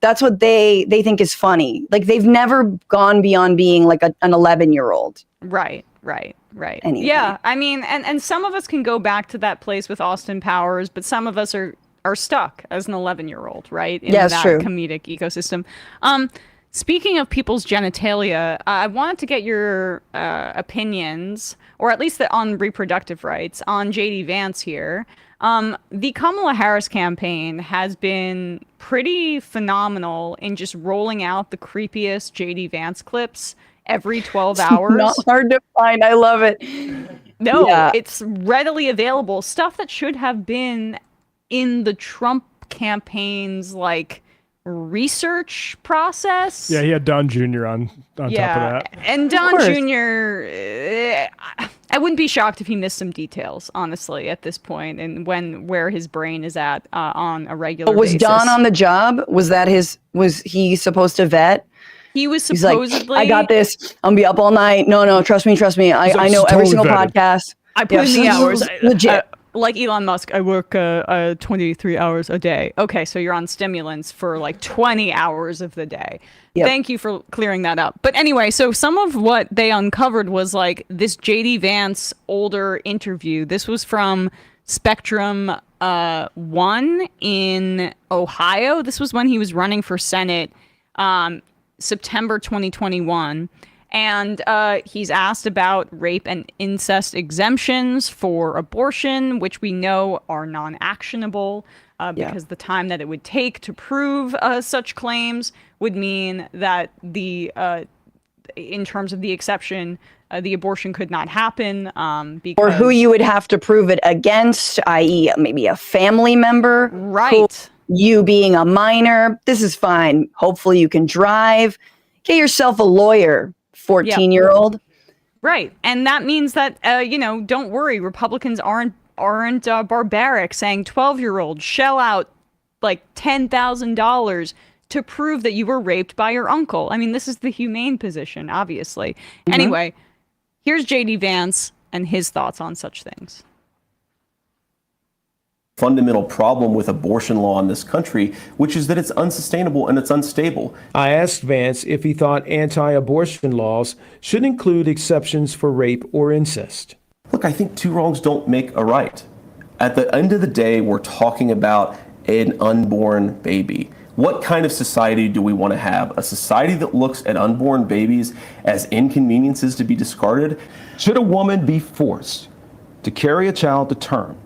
That's what they think is funny. Like they've never gone beyond being like an 11-year-old. Right. Anyway. Yeah, I mean, and some of us can go back to that place with Austin Powers, but some of us are stuck as an 11-year-old, right? In that's that true. Comedic ecosystem. Speaking of people's genitalia, I wanted to get your opinions, or at least on reproductive rights, on JD Vance here. The Kamala Harris campaign has been pretty phenomenal in just rolling out the creepiest JD Vance clips every 12 hours. Not hard to find. I love it. No, Yeah. it's readily available. Stuff that should have been in the Trump campaign's like research process. Yeah, he had Don Jr. on top of that. And Don Jr. I wouldn't be shocked if he missed some details, honestly, at this point, and where his brain is at on a regular Was basis. Don on the job? Was he supposed to vet? He was He's supposedly. like, I got this. I'm gonna be up all night. No, trust me. I know every totally single vetted. podcast. I put in the hours. Legit. Like Elon Musk, I work 23 hours a day. Okay, so you're on stimulants for like 20 hours of the day. Yep. Thank you for clearing that up. But anyway, so some of what they uncovered was like this JD Vance older interview. This was from Spectrum 1 in Ohio. This was when he was running for Senate, September 2021. And he's asked about rape and incest exemptions for abortion, which we know are non-actionable because the time that it would take to prove such claims would mean that in terms of the exception, the abortion could not happen. Because, or who you would have to prove it against, i.e. maybe a family member. Right. You being a minor, this is fine. Hopefully you can drive. Get yourself a lawyer. 14-year-old. Right. And that means that, don't worry. Republicans aren't barbaric saying 12-year-olds shell out like $10,000 to prove that you were raped by your uncle. I mean, this is the humane position, obviously. Anyway, here's JD Vance and his thoughts on such things. Fundamental problem with abortion law in this country, which is that it's unsustainable and it's unstable. I asked Vance if he thought anti-abortion laws should include exceptions for rape or incest. Look, I think two wrongs don't make a right. At the end of the day, we're talking about an unborn baby. What kind of society do we want to have? A society that looks at unborn babies as inconveniences to be discarded? Should a woman be forced to carry a child to term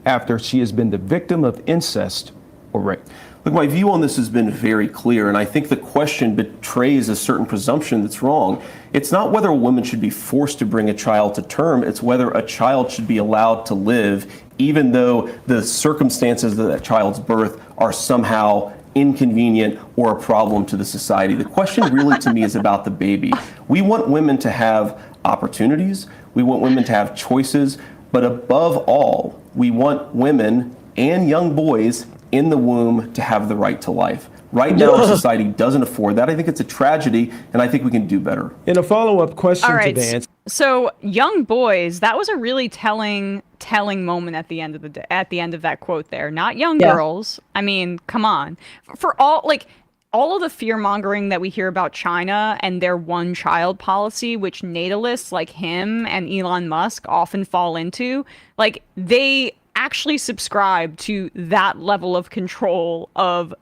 after she has been the victim of incest or rape? Look, my view on this has been very clear, and I think the question betrays a certain presumption that's wrong. It's not whether a woman should be forced to bring a child to term, it's whether a child should be allowed to live, even though the circumstances of that child's birth are somehow inconvenient or a problem to the society. The question really to me is about the baby. We want women to have opportunities, we want women to have choices, but above all, we want women and young boys in the womb to have the right to life. Right now, our society doesn't afford that. I think it's a tragedy, and I think we can do better. In a follow-up question All right, to Vance. So young boys, that was a really telling telling moment at the end of that quote there. Not young girls. I mean, come on. For all of the fear mongering that we hear about China and their one child policy, which natalists like him and Elon Musk often fall into, like, they actually subscribe to that level of control of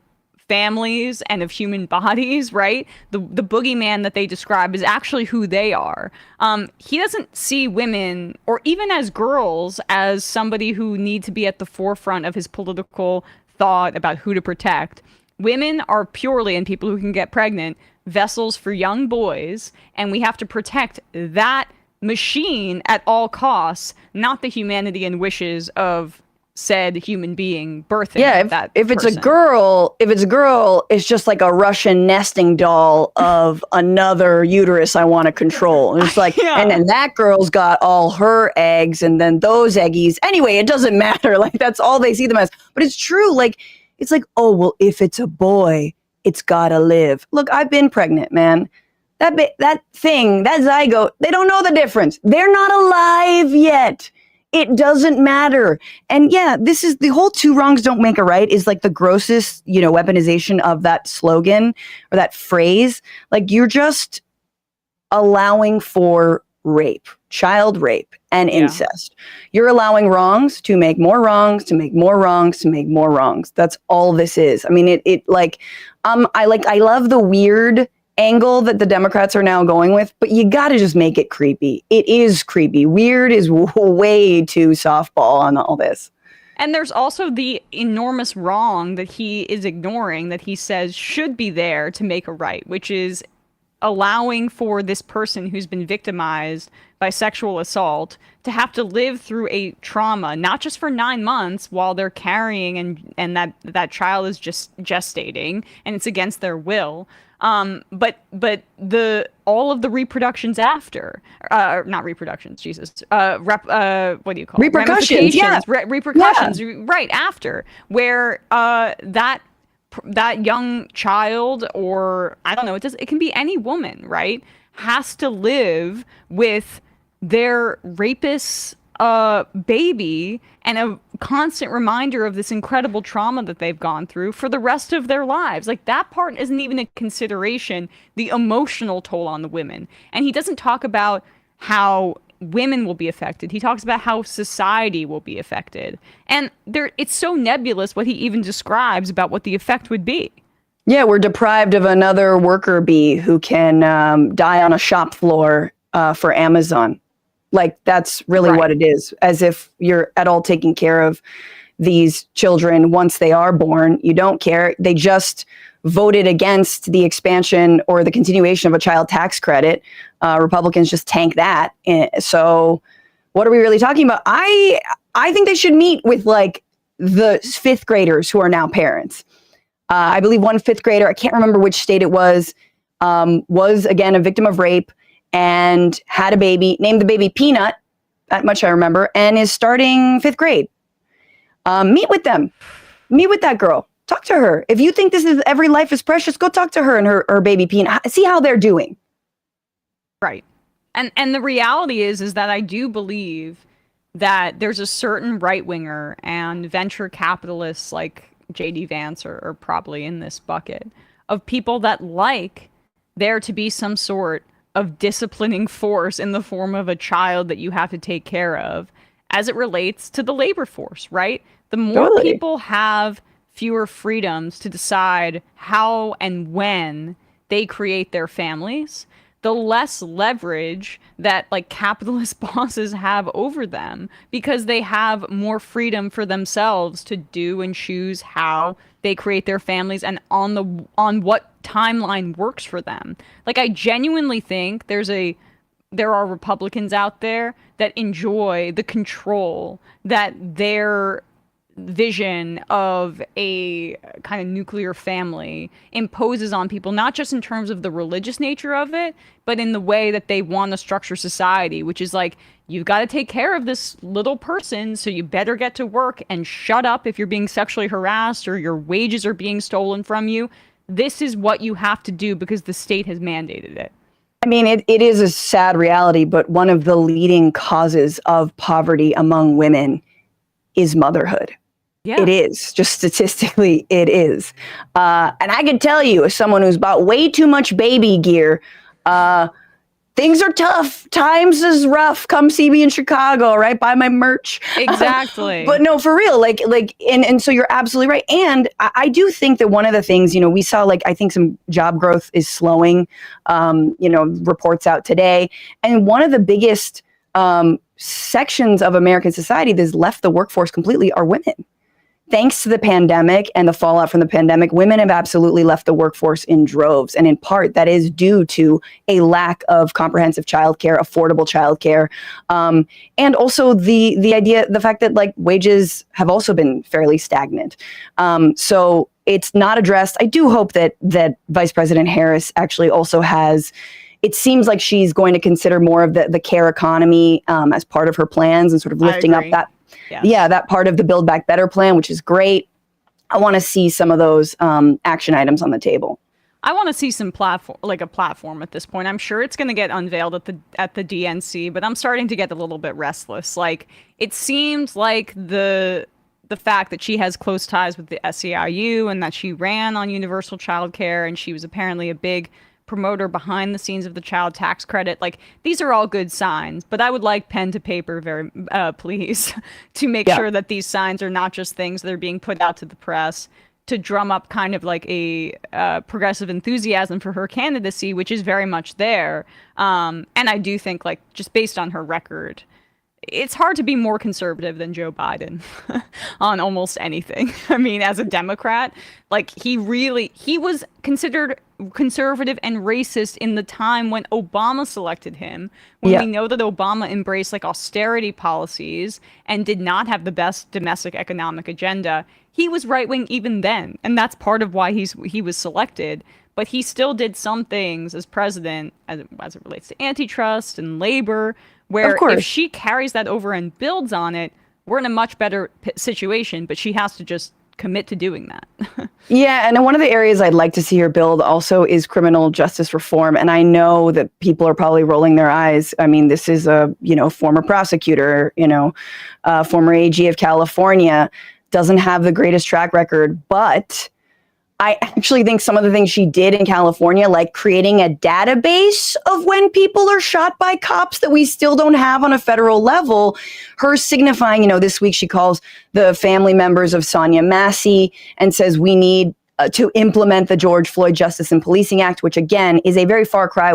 families and of human bodies, right? The boogeyman that they describe is actually who they are. He doesn't see women, or even as girls, as somebody who need to be at the forefront of his political thought about who to protect. Women are purely, and people who can get pregnant, vessels for young boys, and we have to protect that machine at all costs, not the humanity and wishes of said human being birthing that if it's person. a girl, it's just like a Russian nesting doll of another uterus I want to control. And it's like, and then that girl's got all her eggs, and then those eggies. Anyway, it doesn't matter. Like, that's all they see them as. But it's true. Like, it's like, oh, well, if it's a boy, it's gotta live. Look, I've been pregnant, man. That zygote, they don't know the difference. They're not alive yet. It doesn't matter. And yeah, this is the whole two wrongs don't make a right is like the grossest, weaponization of that slogan or that phrase. Like, you're just allowing for rape, child rape, and incest. You're allowing wrongs to make more wrongs, to make more wrongs, to make more wrongs. That's all this is. I mean, I love the weird angle that the Democrats are now going with, but you got to just make it creepy. It is creepy. Weird is way too softball on all this. And there's also the enormous wrong that he is ignoring that he says should be there to make a right, which is allowing for this person who's been victimized by sexual assault to have to live through a trauma, not just for 9 months while they're carrying and that child is just gestating and it's against their will. But all of the reproductions after, not reproductions, Jesus, what do you call repercussions? Repercussions, right after, where that young child, or I don't know, it can be any woman, right, has to live with their rapist's baby and a constant reminder of this incredible trauma that they've gone through for the rest of their lives. Like, that part isn't even a consideration, the emotional toll on the women. And he doesn't talk about how women will be affected. He talks about how society will be affected. And it's so nebulous what he even describes about what the effect would be. Yeah, we're deprived of another worker bee who can die on a shop floor for Amazon. Like, that's really what it is. As if you're at all taking care of these children once they are born. You don't care. They just voted against the expansion or the continuation of a child tax credit. Republicans just tank that. So what are we really talking about? I think they should meet with, like, the fifth graders who are now parents. I believe one fifth grader, I can't remember which state it was again a victim of rape and had a baby, named the baby Peanut, that much I remember, and is starting fifth grade. Meet with them. Meet with that girl. Talk to her. If you think every life is precious, go talk to her and her baby Peanut. See how they're doing. Right. And the reality is that I do believe that there's a certain right-winger and venture capitalists like J.D. Vance are probably in this bucket of people that like there to be some sort of disciplining force in the form of a child that you have to take care of as it relates to the labor force, right? The more people have fewer freedoms to decide how and when they create their families, the less leverage that, like, capitalist bosses have over them, because they have more freedom for themselves to do and choose how they create their families and on what timeline works for them. Like, I genuinely think there are Republicans out there that enjoy the control that their vision of a kind of nuclear family imposes on people, not just in terms of the religious nature of it, but in the way that they want to structure society, which is like, you've got to take care of this little person, so you better get to work and shut up if you're being sexually harassed or your wages are being stolen from you. This is what you have to do because the state has mandated it. I mean, it is a sad reality, but one of the leading causes of poverty among women is motherhood. Yeah. It is. Just statistically, it is. And I can tell you, as someone who's bought way too much baby gear, things are tough. Times is rough. Come see me in Chicago, right? Buy my merch. Exactly. But no, for real, and so you're absolutely right. And I do think that one of the things, we saw, I think some job growth is slowing, reports out today. And one of the biggest sections of American society that's left the workforce completely are women. Thanks to the pandemic and the fallout from the pandemic, women have absolutely left the workforce in droves. And in part, that is due to a lack of comprehensive childcare, affordable childcare, and also the fact that wages have also been fairly stagnant. So it's not addressed. I do hope that Vice President Harris actually also has. It seems like she's going to consider more of the care economy as part of her plans and sort of lifting up that. Yes. Yeah, that part of the Build Back Better plan, which is great. I want to see some of those action items on the table. I want to see some platform at this point. I'm sure it's going to get unveiled at the DNC, but I'm starting to get a little bit restless. It seems like the fact that she has close ties with the SEIU and that she ran on universal childcare and she was apparently a big promoter behind the scenes of the child tax credit. These are all good signs, but I would like pen to paper please, to make sure that these signs are not just things that are being put out to the press to drum up kind of a progressive enthusiasm for her candidacy, which is very much there. And I do think just based on her record, it's hard to be more conservative than Joe Biden on almost anything. I mean, as a Democrat, he was considered conservative and racist in the time when Obama selected him, when we know that Obama embraced austerity policies and did not have the best domestic economic agenda. He was right-wing even then, and that's part of why he was selected. But he still did some things as president as it relates to antitrust and labor, where if she carries that over and builds on it, we're in a much better situation, but she has to just commit to doing that. Yeah, and one of the areas I'd like to see her build also is criminal justice reform. And I know that people are probably rolling their eyes. I mean, this is a, former prosecutor, former AG of California, doesn't have the greatest track record, but I actually think some of the things she did in California, like creating a database of when people are shot by cops that we still don't have on a federal level, her signifying, this week she calls the family members of Sonia Massey and says we need to implement the George Floyd Justice and Policing Act, which again is a very far cry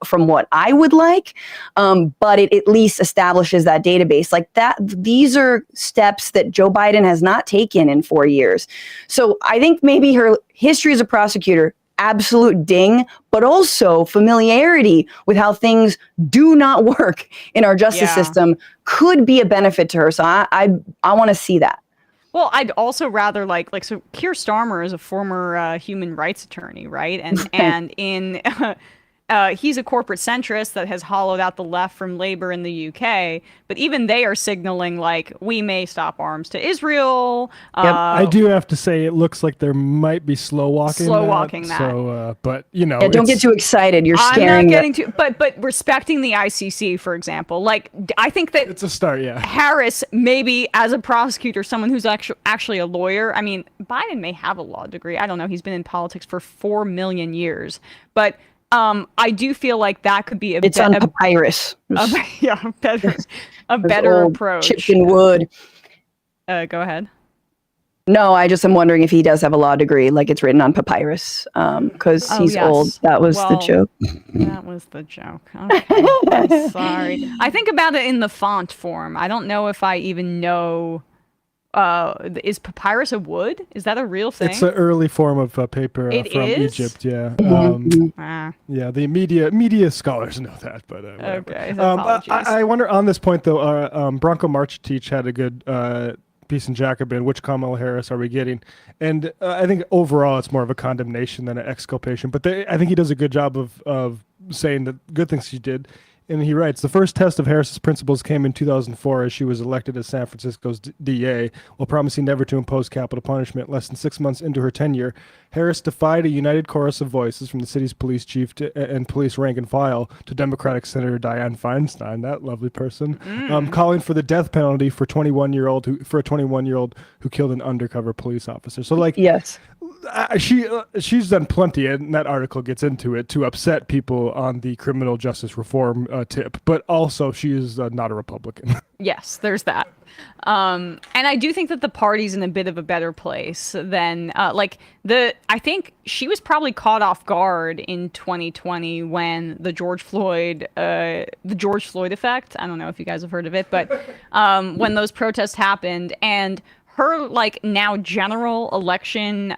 from what I would like, but it at least establishes that database. These are steps that Joe Biden has not taken in 4 years. So I think maybe her history as a prosecutor, absolute ding, but also familiarity with how things do not work in our justice system could be a benefit to her. So I want to see that. Well, I'd also rather so Keir Starmer is a former human rights attorney, right? And in he's a corporate centrist that has hollowed out the left from Labour in the UK, but even they are signaling we may stop arms to Israel. I do have to say it looks like there might be slow walking that. So, but don't get too excited. You're scaring. I'm not getting too, but respecting the ICC, for example, I think that it's a start. Yeah, Harris maybe as a prosecutor, someone who's actually a lawyer. I mean, Biden may have a law degree. I don't know. He's been in politics for 4 million years, but. I do feel like that could be it's on papyrus. A better approach. Chipped in wood. Go ahead. No, I just am wondering if he does have a law degree, it's written on papyrus, because he's old. That was the joke. That was the joke. Okay. I'm sorry. I think about it in the font form. I don't know if I even know. Is papyrus a wood? Is that a real thing? It's an early form of paper from Egypt. Yeah. Yeah. The media scholars know that, but okay. I wonder on this point though. Branko Marcetic had a good piece in Jacobin. Which Kamala Harris are we getting? And I think overall it's more of a condemnation than an exculpation. But I think he does a good job of saying the good things she did. And he writes, the first test of Harris's principles came in 2004 as she was elected as San Francisco's DA, while promising never to impose capital punishment. Less than 6 months into her tenure, Harris defied a united chorus of voices from the city's police chief and police rank and file to Democratic Senator Dianne Feinstein, that lovely person, calling for the death penalty for a 21-year-old who killed an undercover police officer. So, like, Yes. She's done plenty, and that article gets into it, to upset people on the criminal justice reform tip. But also, she is not a Republican. Yes, there's that. And I do think that the party's in a bit of a better place than I think she was probably caught off guard in 2020 when the George Floyd effect. I don't know if you guys have heard of it, but when those protests happened, and her now general election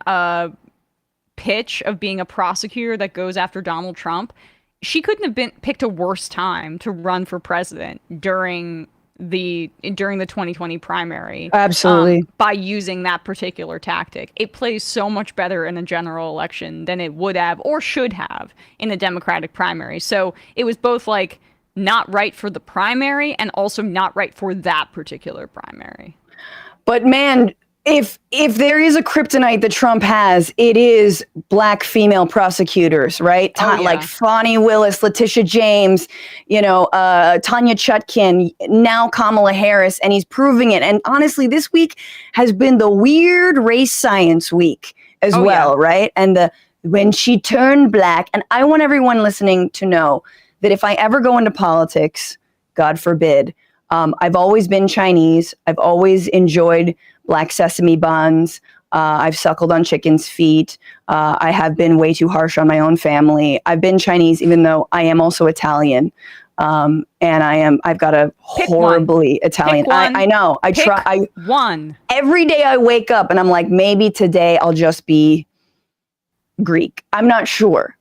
pitch of being a prosecutor that goes after Donald Trump, she couldn't have picked a worse time to run for president during the 2020 primary. Absolutely. By using that particular tactic. It plays so much better in a general election than it would have or should have in a Democratic primary. So it was both not right for the primary and also not right for that particular primary. But man, if there is a kryptonite that Trump has, it is black female prosecutors, right? Like Fani Willis, Letitia James, Tanya Chutkin, now Kamala Harris, and he's proving it. And honestly, this week has been the weird race science week as well, right? And when she turned black, and I want everyone listening to know that if I ever go into politics, God forbid, I've always been Chinese. I've always enjoyed black sesame buns. I've suckled on chicken's feet. I have been way too harsh on my own family. I've been Chinese, even though I am also Italian. And I've got a horribly Italian. I know. Every day I wake up and I'm like, maybe today I'll just be Greek. I'm not sure.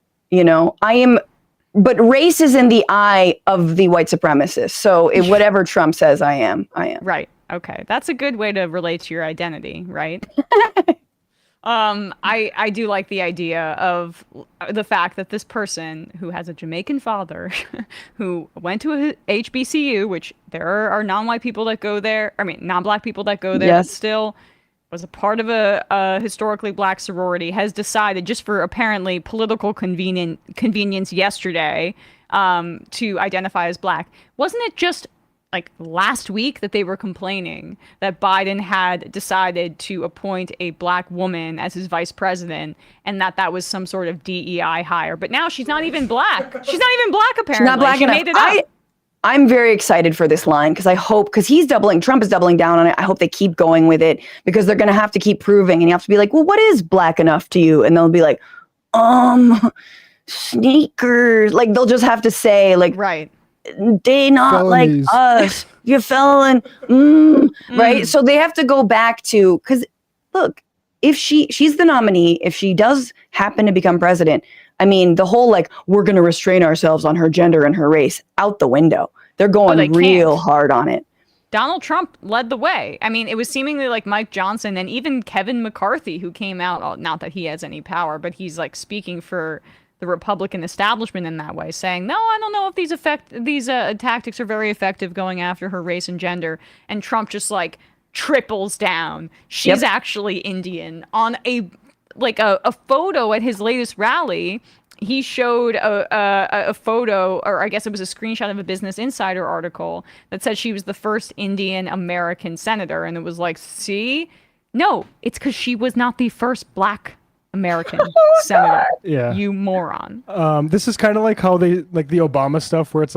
But race is in the eye of the white supremacists. So whatever Trump says, I am. Right. Okay. That's a good way to relate to your identity, right? I do like the idea of the fact that this person who has a Jamaican father, who went to a HBCU, which there are non-white people that go there, non-black people that go there, but still was a part of a historically black sorority, has decided, just for apparently political convenience yesterday, to identify as black. Wasn't it just last week that they were complaining that Biden had decided to appoint a black woman as his vice president, and that was some sort of DEI hire? But now she's not even black. She's not even black, apparently. She's not black enough. Made it up. I'm very excited for this line because Trump is doubling down on it. I hope they keep going with it because they're going to have to keep proving, and you have to be like, well, what is black enough to you? And they'll be like, sneakers. They'll just have to say right. They not felonies. Like us. You're felon. Right. So they have to go back to, because look, if she's the nominee, if she does happen to become president, the whole we're going to restrain ourselves on her gender and her race, out the window. They're going real hard on it. Donald Trump led the way. It was seemingly like Mike Johnson and even Kevin McCarthy, who came out, not that he has any power, but he's speaking for the Republican establishment in that way, saying, no, I don't know if these tactics are very effective going after her race and gender. And Trump just triples down. She's actually Indian. On a photo at his latest rally, he showed a photo, or I guess it was a screenshot of a Business Insider article that said she was the first Indian American senator. And it was see? No, it's because she was not the first black American senator. Yeah. You moron. This is kind of like how they, the Obama stuff, where it's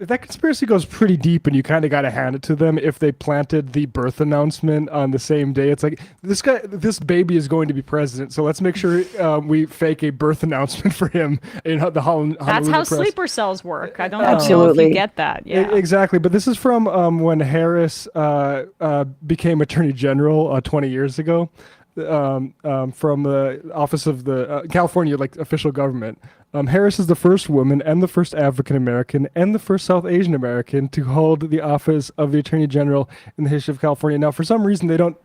that conspiracy goes pretty deep, and you kind of got to hand it to them if they planted the birth announcement on the same day. It's this baby is going to be president, so let's make sure we fake a birth announcement for him in the Honolulu That's how press. Sleeper cells work. I don't know if you get that. Yeah, exactly. But this is from when Harris became Attorney General 20 years ago. From the office of the California official government. Harris is the first woman and the first African American and the first South Asian American to hold the office of the Attorney General in the history of California. Now, for some reason, they don't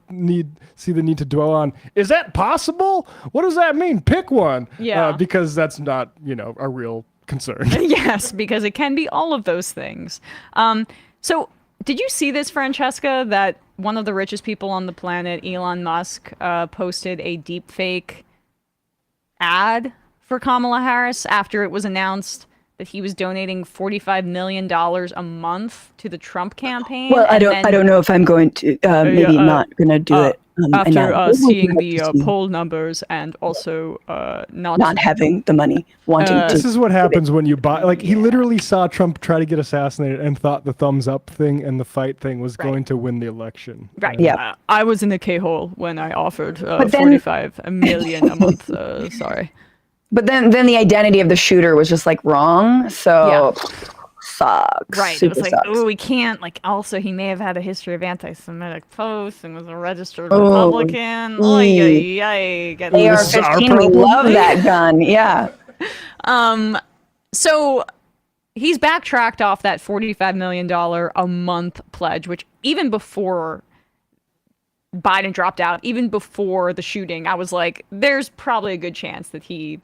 see the need to dwell on, is that possible? What does that mean? Pick one. Yeah. Because that's not, a real concerned. Yes, because it can be all of those things. So did you see this, Francesca, that one of the richest people on the planet, Elon Musk, posted a deepfake ad for Kamala Harris after it was announced that he was donating $45 million a month to the Trump campaign? Well, I don't know if I'm going to, maybe not going to do it. After seeing the poll numbers and also not having the money, wanting to. This is what happens when you buy. Like, he literally saw Trump try to get assassinated and thought the thumbs up thing and the fight thing was going to win the election. Right. Yeah. I was in the K-hole when I offered 45 million a month. Sorry. But then the identity of the shooter was just like wrong. So sucks. Right. Super It was like, sucks. oh, we can't. Like, also, he may have had a history of anti-Semitic posts and was a registered Republican. AR-15, we love that gun. Yeah. So he's backtracked off that $45 million a month pledge, which even before Biden dropped out, even before the shooting, I was like, there's probably a good chance that he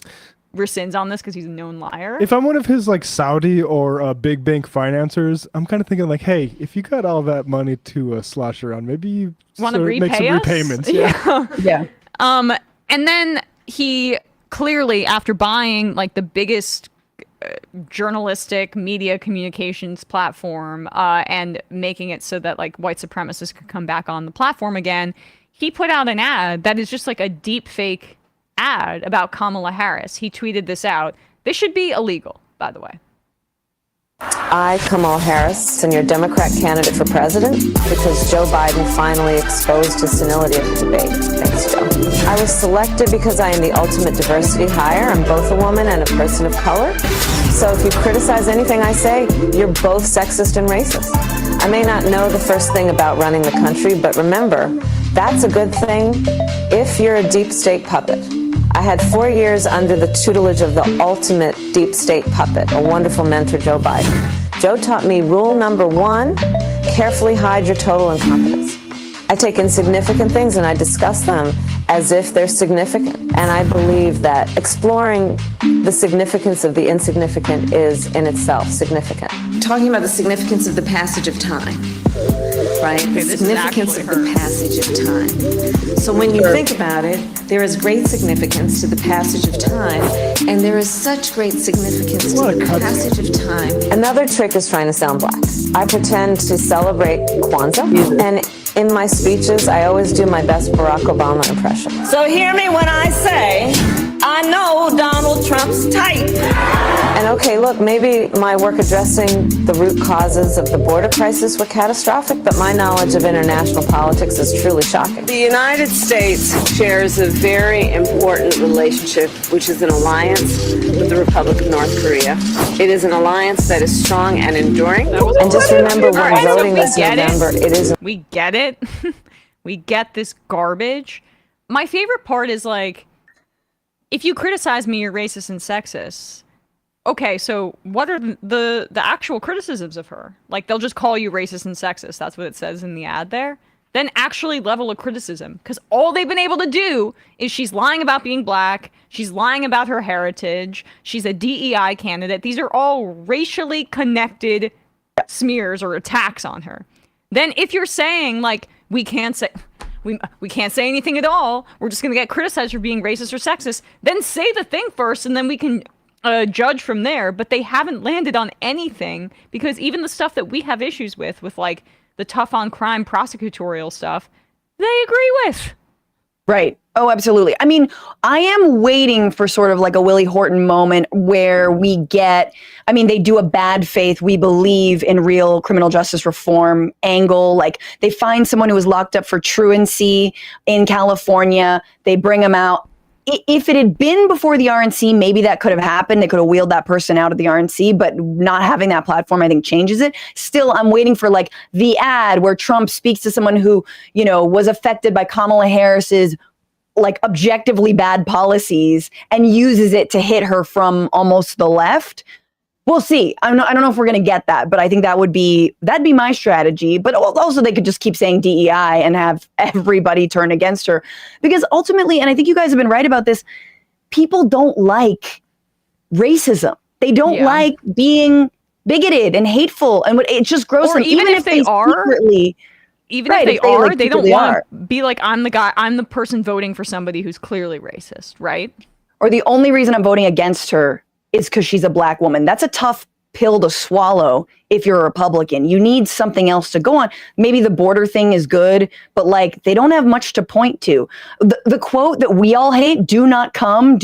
rescinds on this because he's a known liar. If I'm one of his like Saudi or big bank financiers, I'm kind of thinking like, hey, if you got all that money to slosh around, maybe you want to make some repayments. Yeah. And then he clearly, after buying like the biggest journalistic media communications platform and making it so that like white supremacists could come back on the platform again, he put out an ad that is just like a deep fake ad about Kamala Harris. He tweeted this out. This should be illegal, by the way. I, Kamala Harris, am your Democrat candidate for president because Joe Biden finally exposed his senility at the debate. Thanks, Joe. I was selected because I am the ultimate diversity hire. I'm both a woman and a person of color. So if you criticize anything I say, you're both sexist and racist. I may not know the first thing about running the country, but remember, that's a good thing if you're a deep state puppet. I had 4 years under the tutelage of the ultimate deep state puppet, a wonderful mentor, Joe Biden. Joe taught me rule number 1, carefully hide your total incompetence. I take insignificant things and I discuss them as if they're significant. And I believe that exploring the significance of the insignificant is in itself significant. Talking about the significance of the passage of time, right? The significance of the passage of time. So when you think about it, there is great significance to the passage of time, and there is such great significance to the passage of time. Another trick is trying to sound black. I pretend to celebrate Kwanzaa, and in my speeches, I always do my best Barack Obama impression. So hear me when I say, I know Donald Trump's type. And okay, look, maybe my work addressing the root causes of the border crisis were catastrophic, but my knowledge of international politics is truly shocking. The United States shares a very important relationship, which is an alliance with the Republic of North Korea. It is an alliance that is strong and enduring. And just remember, when voting this November, it is... We get it. We get this garbage. My favorite part is like, if you criticize me, you're racist and sexist. Okay, so what are the actual criticisms of her? Like, they'll just call you racist and sexist. That's what it says in the ad there. Then actually level a criticism. Because all they've been able to do is she's lying about being black. She's lying about her heritage. She's a DEI candidate. These are all racially connected smears or attacks on her. Then if you're saying, like, we can't say anything at all, we're just going to get criticized for being racist or sexist, then say the thing first and then we can judge from there. But they haven't landed on anything, because even the stuff that we have issues with like the tough on crime prosecutorial stuff, they agree with. Right. Oh, absolutely. I mean, I am waiting for sort of like a Willie Horton moment where we get, I mean, they do a bad faith, we believe in real criminal justice reform angle. Like, they find someone who was locked up for truancy in California. They bring him out. If it had been before the RNC, maybe that could have happened. They could have wheeled that person out of the RNC, but not having that platform, I think, changes it. Still, I'm waiting for like the ad where Trump speaks to someone who, you know, was affected by Kamala Harris's like objectively bad policies and uses it to hit her from almost the left. We'll see. I don't know if we're going to get that, but I think that'd be my strategy. But also they could just keep saying DEI and have everybody turn against her, because ultimately, and I think you guys have been right about this, people don't like racism. They don't Yeah. like being bigoted and hateful, and it just grows Or them. even if they are, secretly, even right, if they are, like, they don't secretly want are. to be like, I'm the person voting for somebody who's clearly racist, right? Or the only reason I'm voting against her is because she's a black woman. That's a tough pill to swallow if you're a Republican. You need something else to go on. Maybe the border thing is good, but like they don't have much to point to. The quote that we all hate, do not come,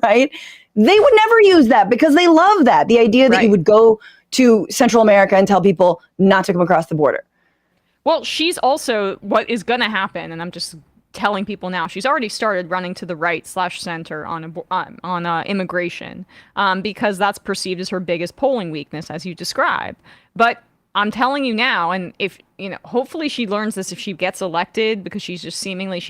right? They would never use that because they love that. The idea that you would go to Central America and tell people not to come across the border. Well, she's also, what is going to happen, and I'm just telling people now, she's already started running to the right/center on immigration, because that's perceived as her biggest polling weakness, as you describe. But I'm telling you now, and if, hopefully she learns this if she gets elected, because she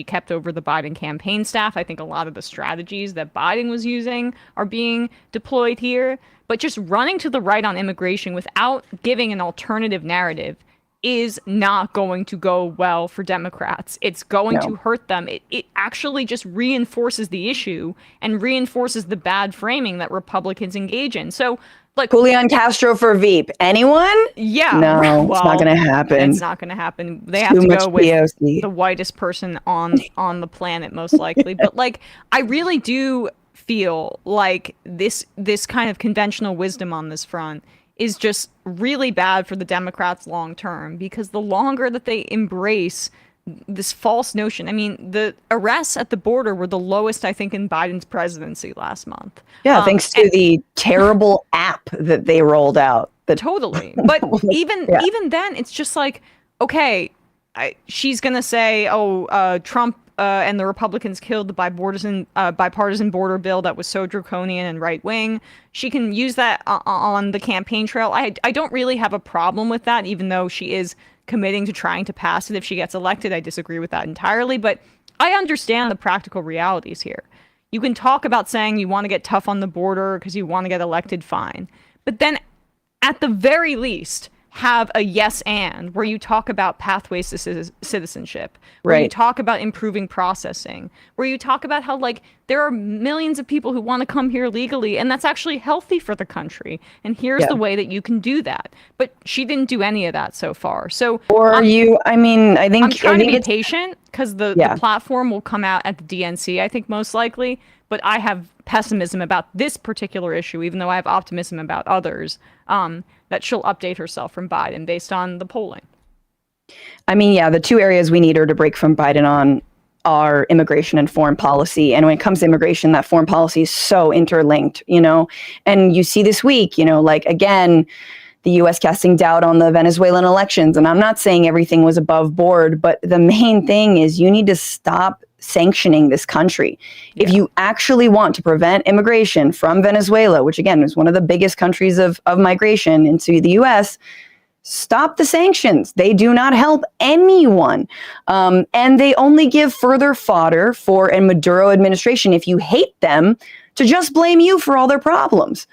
kept over the Biden campaign staff. I think a lot of the strategies that Biden was using are being deployed here. But just running to the right on immigration without giving an alternative narrative is not going to go well for Democrats. It's going to hurt them. It actually just reinforces the issue and reinforces the bad framing that Republicans engage in. So, like, Julian Castro for Veep. Anyone? Yeah. No, well, it's not going to happen. It's not going to happen. They Too have to much go with POC. the whitest person on the planet, most likely. But like, I really do feel like this kind of conventional wisdom on this front is just really bad for the Democrats long term, because the longer that they embrace this false notion. I mean, the arrests at the border were the lowest, I think, in Biden's presidency last month. Yeah, thanks to the terrible app that they rolled out. Totally. But even then, it's just like, okay, she's going to say, Trump and the Republicans killed the bipartisan border bill that was so draconian and right wing. She can use that on the campaign trail. I don't really have a problem with that, even though she is committing to trying to pass it if she gets elected. I disagree with that entirely, but I understand the practical realities here. You can talk about saying you want to get tough on the border because you want to get elected, fine. But then at the very least, have a yes and where you talk about pathways to citizenship, where you talk about improving processing, where you talk about how like there are millions of people who want to come here legally and that's actually healthy for the country. And here's the way that you can do that. But she didn't do any of that so far. So I think I'm trying to be patient because the platform will come out at the DNC, I think, most likely. But I have pessimism about this particular issue, even though I have optimism about others, that she'll update herself from Biden based on the polling. I mean, yeah, the two areas we need her to break from Biden on are immigration and foreign policy. And when it comes to immigration, that foreign policy is so interlinked, and you see this week, like, again, the U.S. casting doubt on the Venezuelan elections. And I'm not saying everything was above board, but the main thing is you need to stop sanctioning this country. If you actually want to prevent immigration from Venezuela, which again is one of the biggest countries of migration into the U.S., stop the sanctions. They do not help anyone. And they only give further fodder for a Maduro administration, if you hate them, to just blame you for all their problems.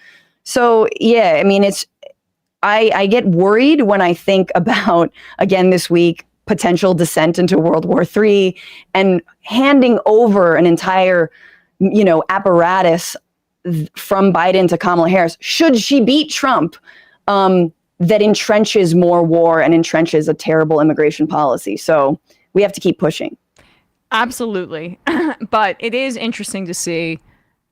So, yeah, I mean, I get worried when I think about, again, this week, potential descent into World War III and handing over an entire, apparatus from Biden to Kamala Harris, should she beat Trump, that entrenches more war and entrenches a terrible immigration policy. So we have to keep pushing. Absolutely. But it is interesting to see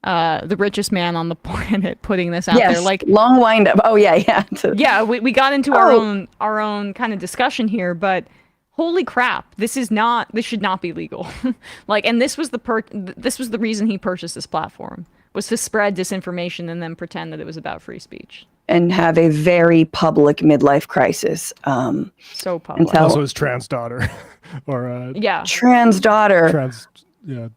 the richest man on the planet putting this out there. Like, long wind up. Oh yeah. Yeah, we got into our own kind of discussion here, but holy crap, this should not be legal. Like, and this was the reason he purchased this platform, was to spread disinformation and then pretend that it was about free speech. And have a very public midlife crisis. So public. Also his trans daughter. Or trans daughter.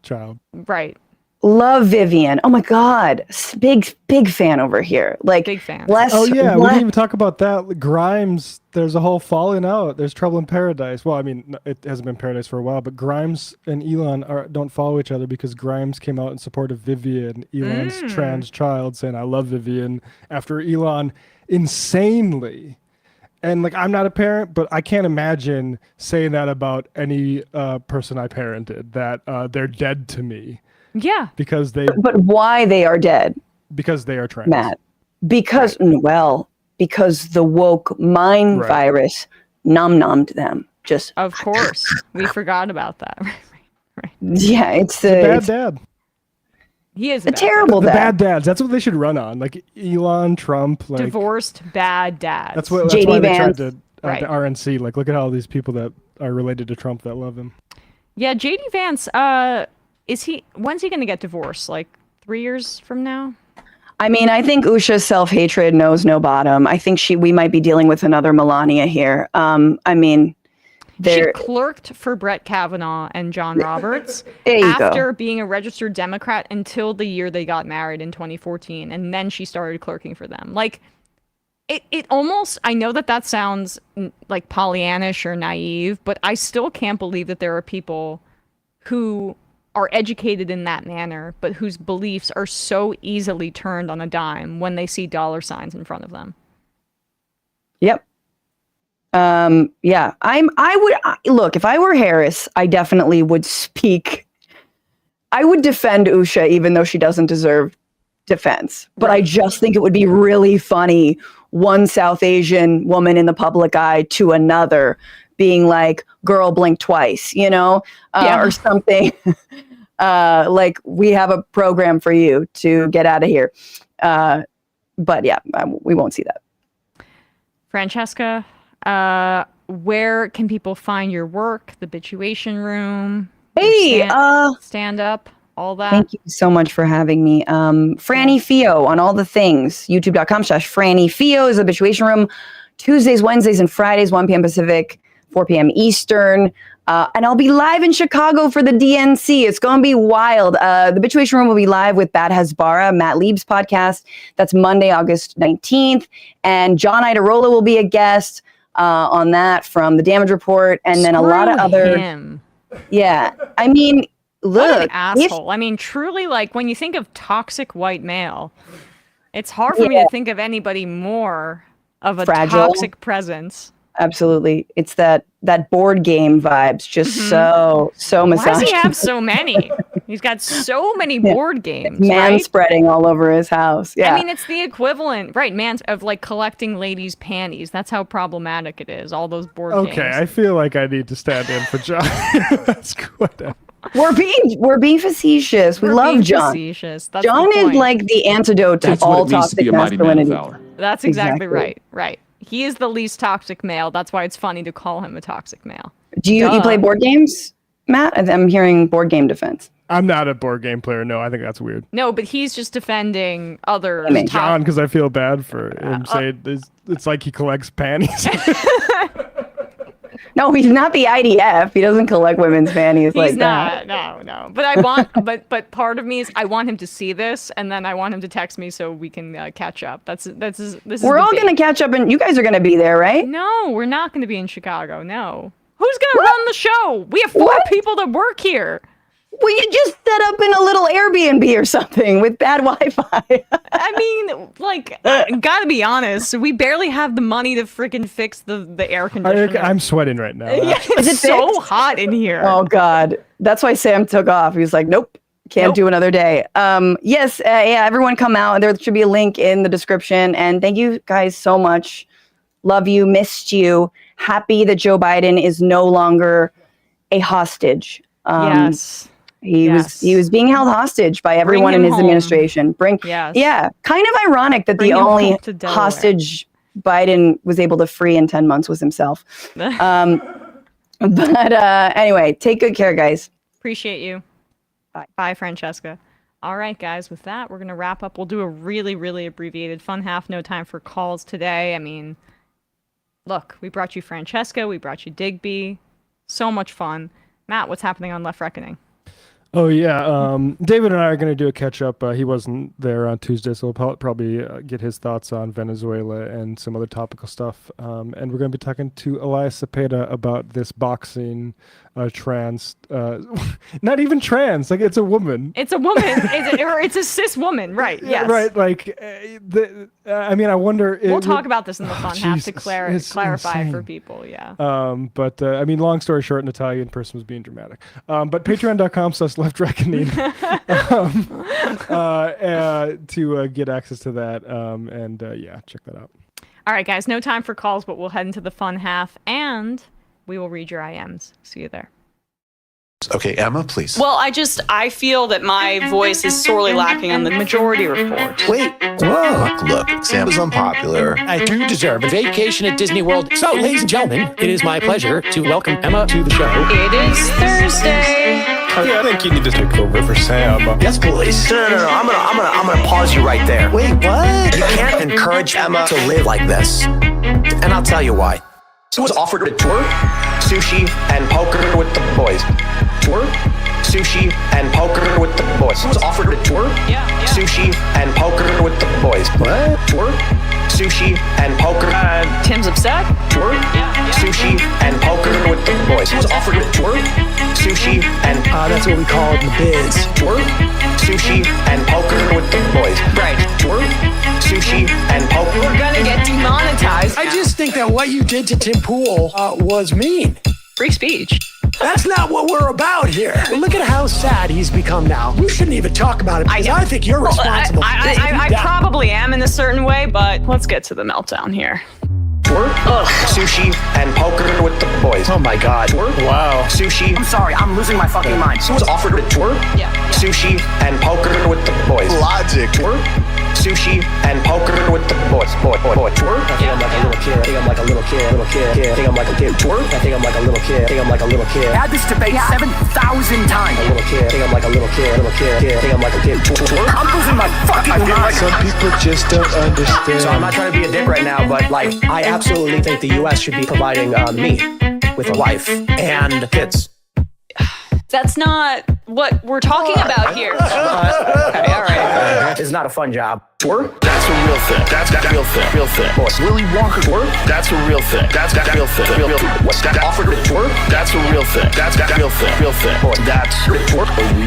Child. Right. Love Vivian. Oh my God. Big fan over here. Like, big fan. We didn't even talk about that. Grimes, there's a whole falling out. There's trouble in paradise. Well, I mean, it hasn't been paradise for a while, but Grimes and Elon don't follow each other because Grimes came out in support of Vivian, Elon's trans child, saying, I love Vivian, after Elon insanely. And like, I'm not a parent, but I can't imagine saying that about any person I parented, that they're dead to me. Yeah. Because But why they are dead? because they are trans. Matt. Because the woke mind virus numb-numbed them. Just Of course. We forgot about that. Right. Yeah, it's a bad dad. He is a terrible the dad. bad dads. That's what they should run on. Like Elon, Trump, like Divorced bad dads. That's why they tried to the RNC. Like, look at all these people that are related to Trump that love him. Yeah, JD Vance, when's he gonna get divorced? Like 3 years from now? I mean, I think Usha's self-hatred knows no bottom. I think we might be dealing with another Melania here. I mean, she clerked for Brett Kavanaugh and John Roberts after being a registered Democrat until the year they got married in 2014, and then she started clerking for them. Like, it almost, I know that sounds like Pollyannish or naive, but I still can't believe that there are people who are educated in that manner, but whose beliefs are so easily turned on a dime when they see dollar signs in front of them. Yep. Yeah, look, if I were Harris, I definitely would speak. I would defend Usha, even though she doesn't deserve defense. But I just think it would be really funny, one South Asian woman in the public eye to another being like, girl, blink twice, or something. Like, we have a program for you to get out of here. But yeah, we won't see that. Francesca, where can people find your work? The Bitchuation Room? Hey, stand up, all that. Thank you so much for having me. Franny Fio on all the things. YouTube.com/Franny Fio is the Bitchuation Room. Tuesdays, Wednesdays, and Fridays, 1 p.m. Pacific, 4 p.m. Eastern. And I'll be live in Chicago for the DNC. It's going to be wild. The Bitchuation Room will be live with Bad Hasbara, Matt Lieb's podcast. That's Monday, August 19th. And John Idarola will be a guest on that from The Damage Report. And then a lot of other... him. Yeah. I mean, look. What an asshole. I mean, truly, like, when you think of toxic white male, it's hard for me to think of anybody more of a fragile toxic presence. Absolutely. It's that board game vibes, just so Why misogynist. does he have so many? He's got so many board games. Man spreading all over his house. Yeah. I mean, it's the equivalent, right, of like collecting ladies' panties. That's how problematic it is, all those board games. Okay, I feel like I need to stand in for John. That's good. We're being facetious. We love John. Facetious. That's John is like the antidote to all toxic masculinity. That's exactly right. Right. He is the least toxic male. That's why it's funny to call him a toxic male. Do you play board games, Matt? I'm hearing board game defense. I'm not a board game player. No, I think that's weird. No, but he's just defending other John, because I feel bad for him saying it's like he collects panties. No, he's not the IDF. He doesn't collect women's panties like that. No. But I want, but part of me is I want him to see this, and then I want him to text me so we can catch up. We're all gonna catch up, and you guys are gonna be there, right? No, we're not gonna be in Chicago. No. Who's gonna run the show? We have 4 people that work here. Well, you just set up in a little Airbnb or something with bad Wi-Fi. I mean, like, gotta be honest, we barely have the money to freaking fix the air conditioner. I'm sweting right now. Yeah, it's so hot in here. Oh God, that's why Sam took off. He was like, "Nope, can't do another day." Yes, everyone come out. There should be a link in the description. And thank you guys so much. Love you, missed you. Happy that Joe Biden is no longer a hostage. Yes. He was being held hostage by everyone in his administration. Kind of ironic that the only hostage Biden was able to free in 10 months was himself. But anyway, take good care, guys. Appreciate you. Bye, Francesca. All right, guys, with that, we're going to wrap up. We'll do a really, really abbreviated fun half. No time for calls today. I mean, look, we brought you Francesca. We brought you Digby. So much fun. Matt, what's happening on Left Reckoning? Oh, yeah. David and I are going to do a catch-up. He wasn't there on Tuesday, so we'll probably get his thoughts on Venezuela and some other topical stuff. And we're going to be talking to Elias Cepeda about this boxing trans, not even trans, like it's a woman. It's a woman, or it's a cis woman, right? Yes. Right. Like, I mean, I wonder. We'll talk about this in the fun half to Jesus, clarify insane. for people. Yeah. But I mean, long story short, Natalia in person was being dramatic. But patreon.com/leftreckoning to get access to that. And yeah, check that out. All right, guys, no time for calls, but we'll head into the fun half and we will read your IMs. See you there. Okay, Emma, please. Well, I feel that my voice is sorely lacking on the majority report. Wait, look, Sam is unpopular. I do deserve a vacation at Disney World. So, ladies and gentlemen, it is my pleasure to welcome Emma to the show. It is Thursday. Yeah, I think you need to take over for Sam. Yes, please. No. I'm gonna pause you right there. Wait, what? You can't encourage Emma to live like this. And I'll tell you why. So was offered a tour, sushi, and poker with the boys. Tour, sushi, and poker with the boys. Was offered a tour, sushi, and poker with the boys. What? Tour, sushi, and poker. Tim's upset. Tour, sushi, and poker with the boys. Was offered a tour, sushi, and that's what we call it in the biz. Tour, sushi, and poker with the boys. Right. Tour, sushi, and poker. We're gonna get demonetized. I just think that what you did to Tim Pool was mean. Free speech. That's not what we're about here. Look at how sad he's become now. We shouldn't even talk about it because I think you're responsible. I probably am in a certain way, but let's get to the meltdown here. Tour, sushi, and poker with the boys. Oh my God. Tour, wow. Sushi. I'm sorry, I'm losing my fucking mind. So was offered a tour, sushi, and poker with the boys. Logic. Tour, sushi, and poker with the boys. Boy. Tour. I think I'm like a little kid. I think I'm like a little kid. I think I'm like a kid. Tour. I think I'm like a little kid. I think I'm like a little kid. Had this debate 7,000 times. A little kid. I think I'm like a little kid. I think I'm like a kid. Tour. I'm losing my fucking mind. Some people just don't understand. So I'm not trying to be a dick right now, but like, I absolutely think the U.S. should be providing me with a wife and kids. That's not what we're talking about here. Okay, all right. It's not a fun job. Tour? That's a real thing. That's real thing. Real thing. Willy Wonka tour? That's a real thing. That's real thing. Real thing. What's that offered a tour? That's a real thing. That's real thing. Real thing. That's a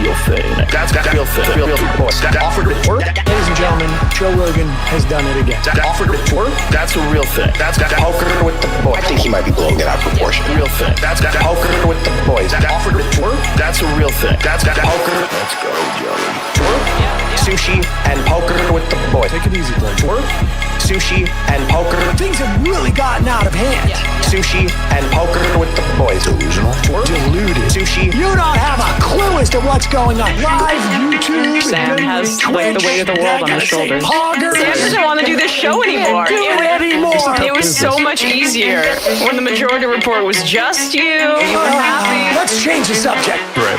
real thing. That's real thing. Real thing. What's that offered a tour? Ladies and gentlemen, Joe Rogan has done it again. That offered a tour? That's a real thing. That's poker with the boys. I think he might be blowing it out of proportion. Real thing. That's poker with the boys. That offered a tour? That's a real thing. That's poker. Let's go, Joey. Tour? Sushi and poker with the boys. Take it easy, Glenn. Tour? Sushi and poker. Things have really gotten out of hand. Sushi and poker with the boys. Delusional. Tour? Deluded. Sushi. You don't have a clue as to what's going on. Live YouTube. Sam has like the weight of the world on his shoulders. Sam doesn't want to do this show anymore. It was so much easier when the majority report was just you. You were happy. Let's change the subject. Right.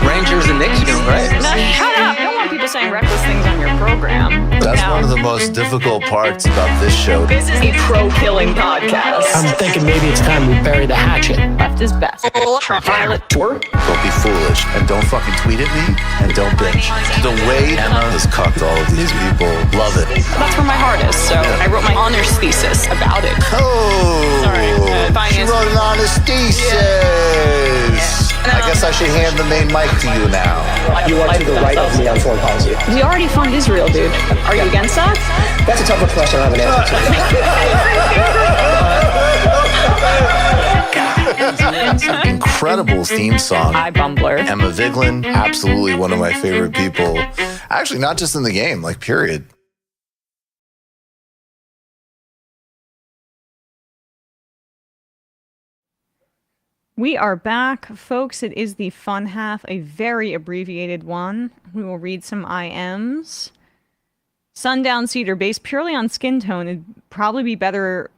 Rangers and Knicks game, right? Now shut up. You don't want people saying reckless things on your program. That's one of the most difficult parts about this show. This is a pro-killing podcast. I'm thinking maybe it's time we bury the hatchet. Left is best. Violet. Tour? Don't be foolish and don't fucking tweet at me and don't bitch. The way Emma has cucked all of these people, love it. That's where my heart is, so I wrote my honors thesis about it. Oh, Sorry, she wrote an honest thesis. I guess I should hand the main mic to you now. You are to the right of me on foreign policy. We already fund Israel, dude. Are you against that? That's a tougher question I have an answer to. Incredible theme song. Hi, Bumbler. Emma Vigeland, absolutely one of my favorite people. Actually, not just in the game, like period. We are back, folks. It is the fun half, a very abbreviated one. We will read some IMs. Sundown Cedar, based purely on skin tone, it'd probably be better